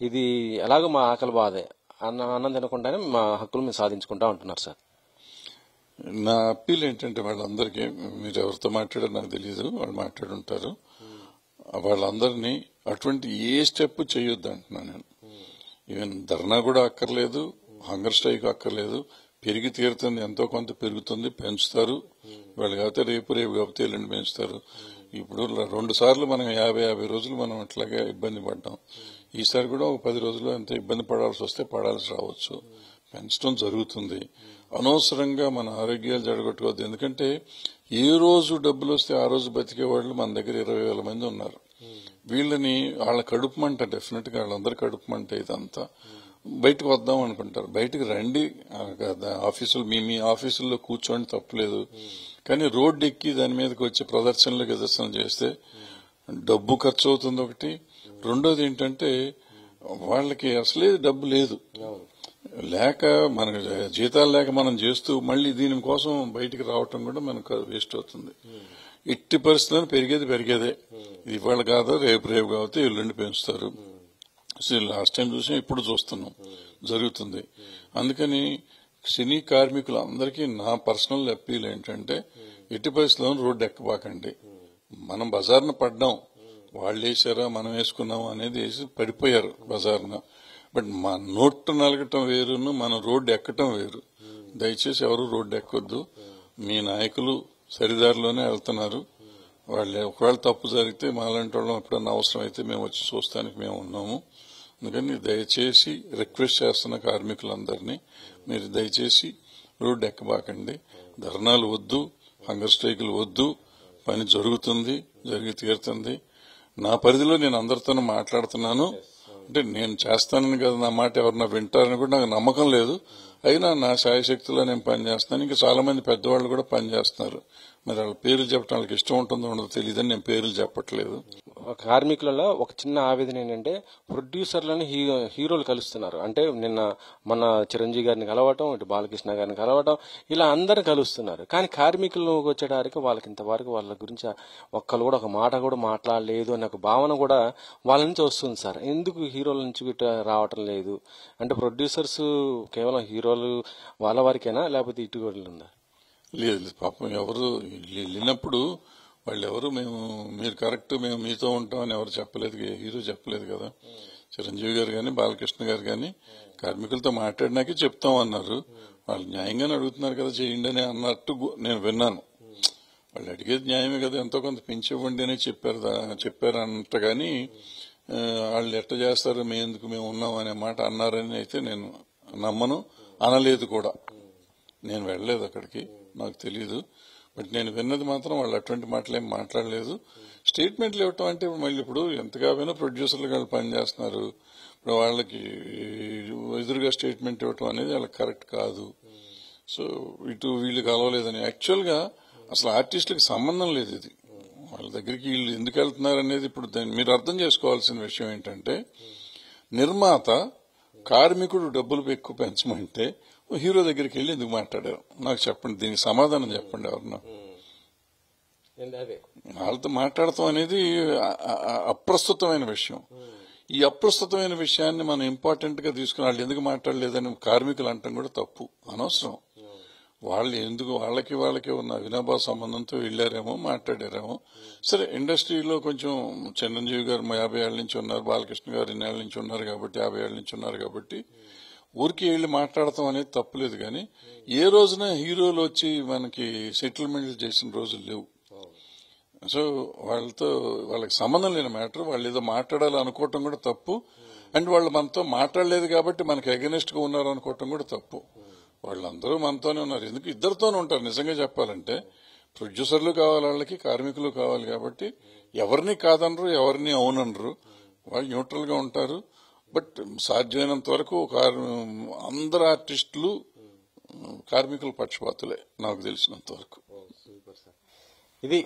[SPEAKER 1] ఇది ఎలాగో మా ఆకలి బాధే, అన్నం తినకుండానే మా హక్కులు మేము సాధించుకుంటా ఉంటున్నారు సార్.
[SPEAKER 2] నా అప్పీల్ ఏంటంటే వాళ్ళందరికీ, మీరు ఎవరితో మాట్లాడారో నాకు తెలియదు, వాళ్ళు మాట్లాడుంటారు, వాళ్ళందరినీ అటువంటి ఏ స్టెప్ చేయొద్దు అంటున్నాను నేను. ఈవెన్ ధర్నా కూడా అక్కర్లేదు, హంగర్ స్ట్రైక్ అక్కర్లేదు. పెరిగి తీరుతుంది, ఎంతో కొంత పెరుగుతుంది, పెంచుతారు. వాళ్ళు కాకపోతే రేపు కాకపోతే ఎల్లుండి పెంచుతారు. ఇప్పుడు 2 సార్లు మనం 50 రోజులు మనం అట్లాగే ఇబ్బంది పడ్డాం. ఈసారి కూడా ఒక 10 రోజులు ఎంత ఇబ్బంది పడాల్సి వస్తే పడాల్సి రావచ్చు. పెంచడం జరుగుతుంది. అనవసరంగా మన ఆరోగ్యాలు జడగొట్టుకోవద్దు. ఎందుకంటే ఏ రోజు డబ్బులు వస్తే ఆ రోజు బతికే వాళ్ళు మన దగ్గర 20,000 మంది ఉన్నారు. వీళ్ళని వాళ్ళ కడుపు మంట, డెఫినెట్ గా వాళ్ళందరి కడుపు మంట ఇదంతా. బయటకు వద్దాం అనుకుంటారు, బయటకు రండి, ఆఫీసులు మీ ఆఫీసుల్లో కూర్చోండి, తప్పలేదు. కానీ రోడ్డు ఎక్కి దాని మీదకి వచ్చి ప్రదర్శన చేస్తే డబ్బు ఖర్చు అవుతుంది ఒకటి. రెండోది ఏంటంటే వాళ్ళకి అసలే డబ్బు లేదు, లేక మన జీతాలు లేక మనం చేస్తూ మళ్ళీ దీనికోసం బయటికి రావటం కూడా మనకు వేస్ట్ అవుతుంది. ఎట్టి పరిస్థితుల్లో పెరిగేదే. ఇది ఇవాళ కాదు, రేపు కాబట్టి ఎల్లుండి పెంచుతారు. లాస్ట్ టైం చూసాం, ఇప్పుడు చూస్తున్నాం, జరుగుతుంది. అందుకని సినీ కార్మికులందరికీ నా పర్సనల్ అప్పీల్ ఏంటంటే ఎట్టి పరిస్థితుల్లో రోడ్డు ఎక్కబాకండి. మనం బజార్న పడ్డాం, వాళ్ళు వేసారా మనం వేసుకున్నాం అనేది వేసి పడిపోయారు బజార్న. బట్ మన నోట్టు నలగటం వేరును మన రోడ్డు ఎక్కటం వేరు. దయచేసి ఎవరు రోడ్డు ఎక్కొద్దు. మీ నాయకులు సరిదారిలోనే వెళ్తున్నారు. వాళ్ళు ఒకవేళ తప్పు జరిగితే మాలాంటి వాళ్ళం ఎప్పుడన్నా అవసరం అయితే మేము వచ్చి చూస్తానికి మేము ఉన్నాము. అందుకని దయచేసి రిక్వెస్ట్ చేస్తున్న కార్మికులందరినీ, మీరు దయచేసి రోడ్డు ఎక్కబాకండి. ధర్నాలు వద్దు, హంగర్ స్ట్రైకులు వద్దు. పని జరుగుతుంది, జరిగి తీరుతుంది. నా పరిధిలో నేను అందరితోనూ మాట్లాడుతున్నాను. అంటే నేను చేస్తానని కదా నా మాట ఎవరన్నా వింటారని కూడా నాకు నమ్మకం లేదు. అయినా నా శాయశక్తిలో నేను పనిచేస్తున్నాను. ఇంకా చాలా మంది పెద్దవాళ్ళు కూడా పనిచేస్తున్నారు. మరి వాళ్ళ పేర్లు చెప్పడం వాళ్ళకి ఇష్టం ఉంటుందో ఉండదో తెలియదని నేను పేర్లు చెప్పట్లేదు.
[SPEAKER 1] కార్మికులలో ఒక చిన్న ఆవేదన ఏంటంటే ప్రొడ్యూసర్లని హీరోలు కలుస్తున్నారు. అంటే నిన్న మన చిరంజీవి గారిని కలవటం, ఇటు బాలకృష్ణ గారిని కలవటం, ఇలా అందరిని కలుస్తున్నారు. కానీ కార్మికులు వచ్చేటానికి వాళ్ళకి ఇంతవరకు వాళ్ళ గురించి ఒక్కరు కూడా ఒక మాట కూడా మాట్లాడలేదు అనే ఒక భావన కూడా వాళ్ళ నుంచి వస్తుంది సార్. ఎందుకు హీరోల నుంచి రావటం లేదు అంటే ప్రొడ్యూసర్స్ కేవలం హీరోలు వాళ్ళ వారికేనా, లేకపోతే ఇటు కూడా ఉందా?
[SPEAKER 2] లేదు, పాపం ఎవరు వెళ్ళినప్పుడు వాళ్ళెవరు మీరు కరెక్ట్, మేము మీతో ఉంటామని ఎవరు చెప్పలేదు, హీరో చెప్పలేదు కదా. చిరంజీవి గారు గాని బాలకృష్ణ గారు గాని కార్మికులతో మాట్లాడినాకే చెప్తామన్నారు. వాళ్ళు న్యాయంగానే అడుగుతున్నారు కదా, చేయండి అని అన్నట్టు నేను విన్నాను. వాళ్ళు అడిగేది న్యాయమే కదా, ఎంతో కొంత పెంచివ్వండి అని చెప్పారు అన్నట్టు. గాని వాళ్ళు ఎట్ట చేస్తారు, మేము ఉన్నాం అనే మాట అన్నారని అయితే నేను నమ్మను, అనలేదు కూడా. నేను వెళ్ళలేదు అక్కడికి, నాకు తెలియదు. బట్ నేను విన్నది మాత్రం వాళ్ళు అటువంటి మాటలేం మాట్లాడలేదు. స్టేట్మెంట్లు ఇవ్వటం అంటే మళ్ళీ ఇప్పుడు ఎంతగా పోయినా ప్రొడ్యూసర్లు వాళ్ళు పనిచేస్తున్నారు. ఇప్పుడు వాళ్ళకి ఎదురుగా స్టేట్మెంట్ ఇవ్వటం అనేది వాళ్ళకి కరెక్ట్ కాదు. సో ఇటు వీళ్ళు కలవలేదని. యాక్చువల్ గా అసలు ఆర్టిస్టులకు సంబంధం లేదు ఇది. వాళ్ళ దగ్గరికి వీళ్ళు ఎందుకు వెళ్తున్నారు అనేది ఇప్పుడు మీరు అర్థం చేసుకోవాల్సిన విషయం ఏంటంటే, నిర్మాత కార్మికుడు డబ్బులు ఎక్కువ పెంచమంటే హీరో దగ్గరికి వెళ్ళి ఎందుకు మాట్లాడారు నాకు చెప్పండి, దీనికి సమాధానం చెప్పండి. ఎవరన్నా వాళ్ళతో మాట్లాడటం అనేది అప్రస్తుతమైన విషయం. ఈ అప్రస్తుతమైన విషయాన్ని మనం ఇంపార్టెంట్ గా తీసుకుని వాళ్ళు ఎందుకు మాట్లాడలేదని కార్మికులు అంటాం కూడా తప్పు, అనవసరం. వాళ్ళు ఎందుకు వాళ్ళకి ఉన్న అవినాభావ సంబంధంతో వెళ్లారేమో, మాట్లాడారేమో. సరే, ఇండస్ట్రీలో కొంచెం చిరంజీవి గారు 50 ఏళ్ల నుంచి ఉన్నారు, బాలకృష్ణ గారు 2 ఏళ్ల నుంచి ఉన్నారు కాబట్టి, 50 ఏళ్ల నుంచి ఉన్నారు కాబట్టి ఊరికి వెళ్లి మాట్లాడటం అనేది తప్పులేదు. కానీ ఏ రోజున హీరోలు వచ్చి మనకి సెటిల్మెంట్లు చేసిన రోజులు లేవు. సో వాళ్ళకి సంబంధం లేని మ్యాటర్, వాళ్ళు ఏదో మాట్లాడాలి అనుకోవటం కూడా తప్పు. అండ్ వాళ్ళు మనతో మాట్లాడలేదు కాబట్టి మనకి అగెనిస్ట్ గా ఉన్నారు అనుకోవటం కూడా తప్పు. వాళ్ళందరూ మనతోనే ఉన్నారు. ఎందుకు ఇద్దరితోనే ఉంటారు. నిజంగా చెప్పాలంటే ప్రొడ్యూసర్లు కావాలి, వాళ్ళకి కార్మికులు కావాలి. కాబట్టి ఎవరిని కాదనరు, ఎవరిని అవుననరు, వాళ్ళు న్యూట్రల్ గా ఉంటారు. బట్ సాధ్యమైనంత వరకు అందరు ఆర్టిస్టులు కార్మికుల పక్షపాతులే నాకు తెలిసినంత వరకు.
[SPEAKER 1] ఇది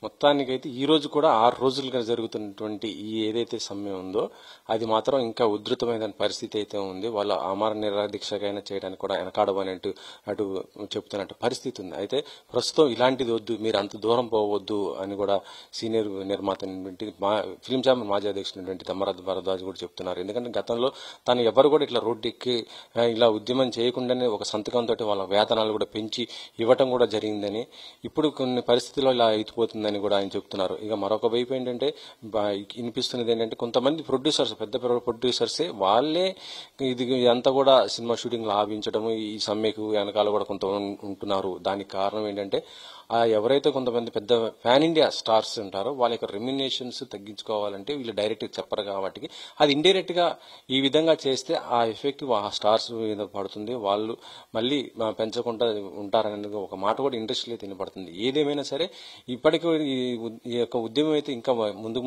[SPEAKER 1] మొత్తానికైతే ఈ రోజు కూడా 6 రోజులుగా జరుగుతున్నటువంటి ఈ ఏదైతే సమ్మె ఉందో అది మాత్రం ఇంకా ఉధృతమైన పరిస్థితి అయితే ఉంది. వాళ్ళ ఆమరణ నిరాదీక్షకైనా చేయడానికి కూడా వెనకాడబోనట్టు అటు చెప్తున్నట్టు పరిస్థితి ఉంది. అయితే ప్రస్తుతం ఇలాంటిది వద్దు, మీరు అంత దూరం పోవద్దు అని కూడా సీనియర్ నిర్మాత ఫిల్మ్ ఛాంబర్ మాజీ అధ్యక్షుడు దమ్మరాజు భరద్వాజ్ కూడా చెప్తున్నారు. ఎందుకంటే గతంలో తను ఎవరు కూడా ఇట్లా రోడ్డు ఎక్కి ఇలా ఉద్యమం చేయకుండానే ఒక సంతకంతో వాళ్ళ వేతనాలు కూడా పెంచి ఇవ్వటం కూడా జరిగిందని, ఇప్పుడు కొన్ని పరిస్థితుల్లో ఇలా అయిపోతుంది జరుగుతుందని కూడా ఆయన చెప్తున్నారు. ఇక మరొక వైపు ఏంటంటే వినిపిస్తున్నది ఏంటంటే కొంతమంది ప్రొడ్యూసర్స్, పెద్ద ప్రొడ్యూసర్సే వాళ్ళే ఇది అంతా కూడా సినిమా షూటింగ్ లాభించడం, ఈ సమ్మెకు వెనకాల కూడా కొంత ఉంటున్నారు. దానికి కారణం ఏంటంటే ఎవరైతే కొంతమంది పెద్ద పాన్ ఇండియా స్టార్స్ ఉంటారో వాళ్ళ యొక్క రెమ్యునేషన్స్ తగ్గించుకోవాలంటే వీళ్ళు డైరెక్ట్ చెప్పరు కాబట్టి అది ఇండైరెక్ట్ గా ఈ విధంగా చేస్తే ఆ ఎఫెక్ట్ ఆ స్టార్స్ మీద పడుతుంది, వాళ్ళు మళ్ళీ పెంచకుండా ఉంటారనేది ఒక మాట కూడా ఇండస్ట్రీలో తినపడుతుంది. ఏదేమైనా సరే ఇప్పటికీ ఈ యొక్క ఉద్యమం అయితే ఇంకా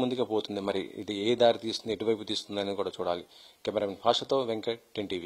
[SPEAKER 1] ముందుగా పోతుంది. మరి ఇది ఏ దారి తీస్తుంది, ఎటువైపు తీస్తుంది అనేది కూడా చూడాలి. కెమెరామెన్ భాషతో వెంకట్, 10 TV.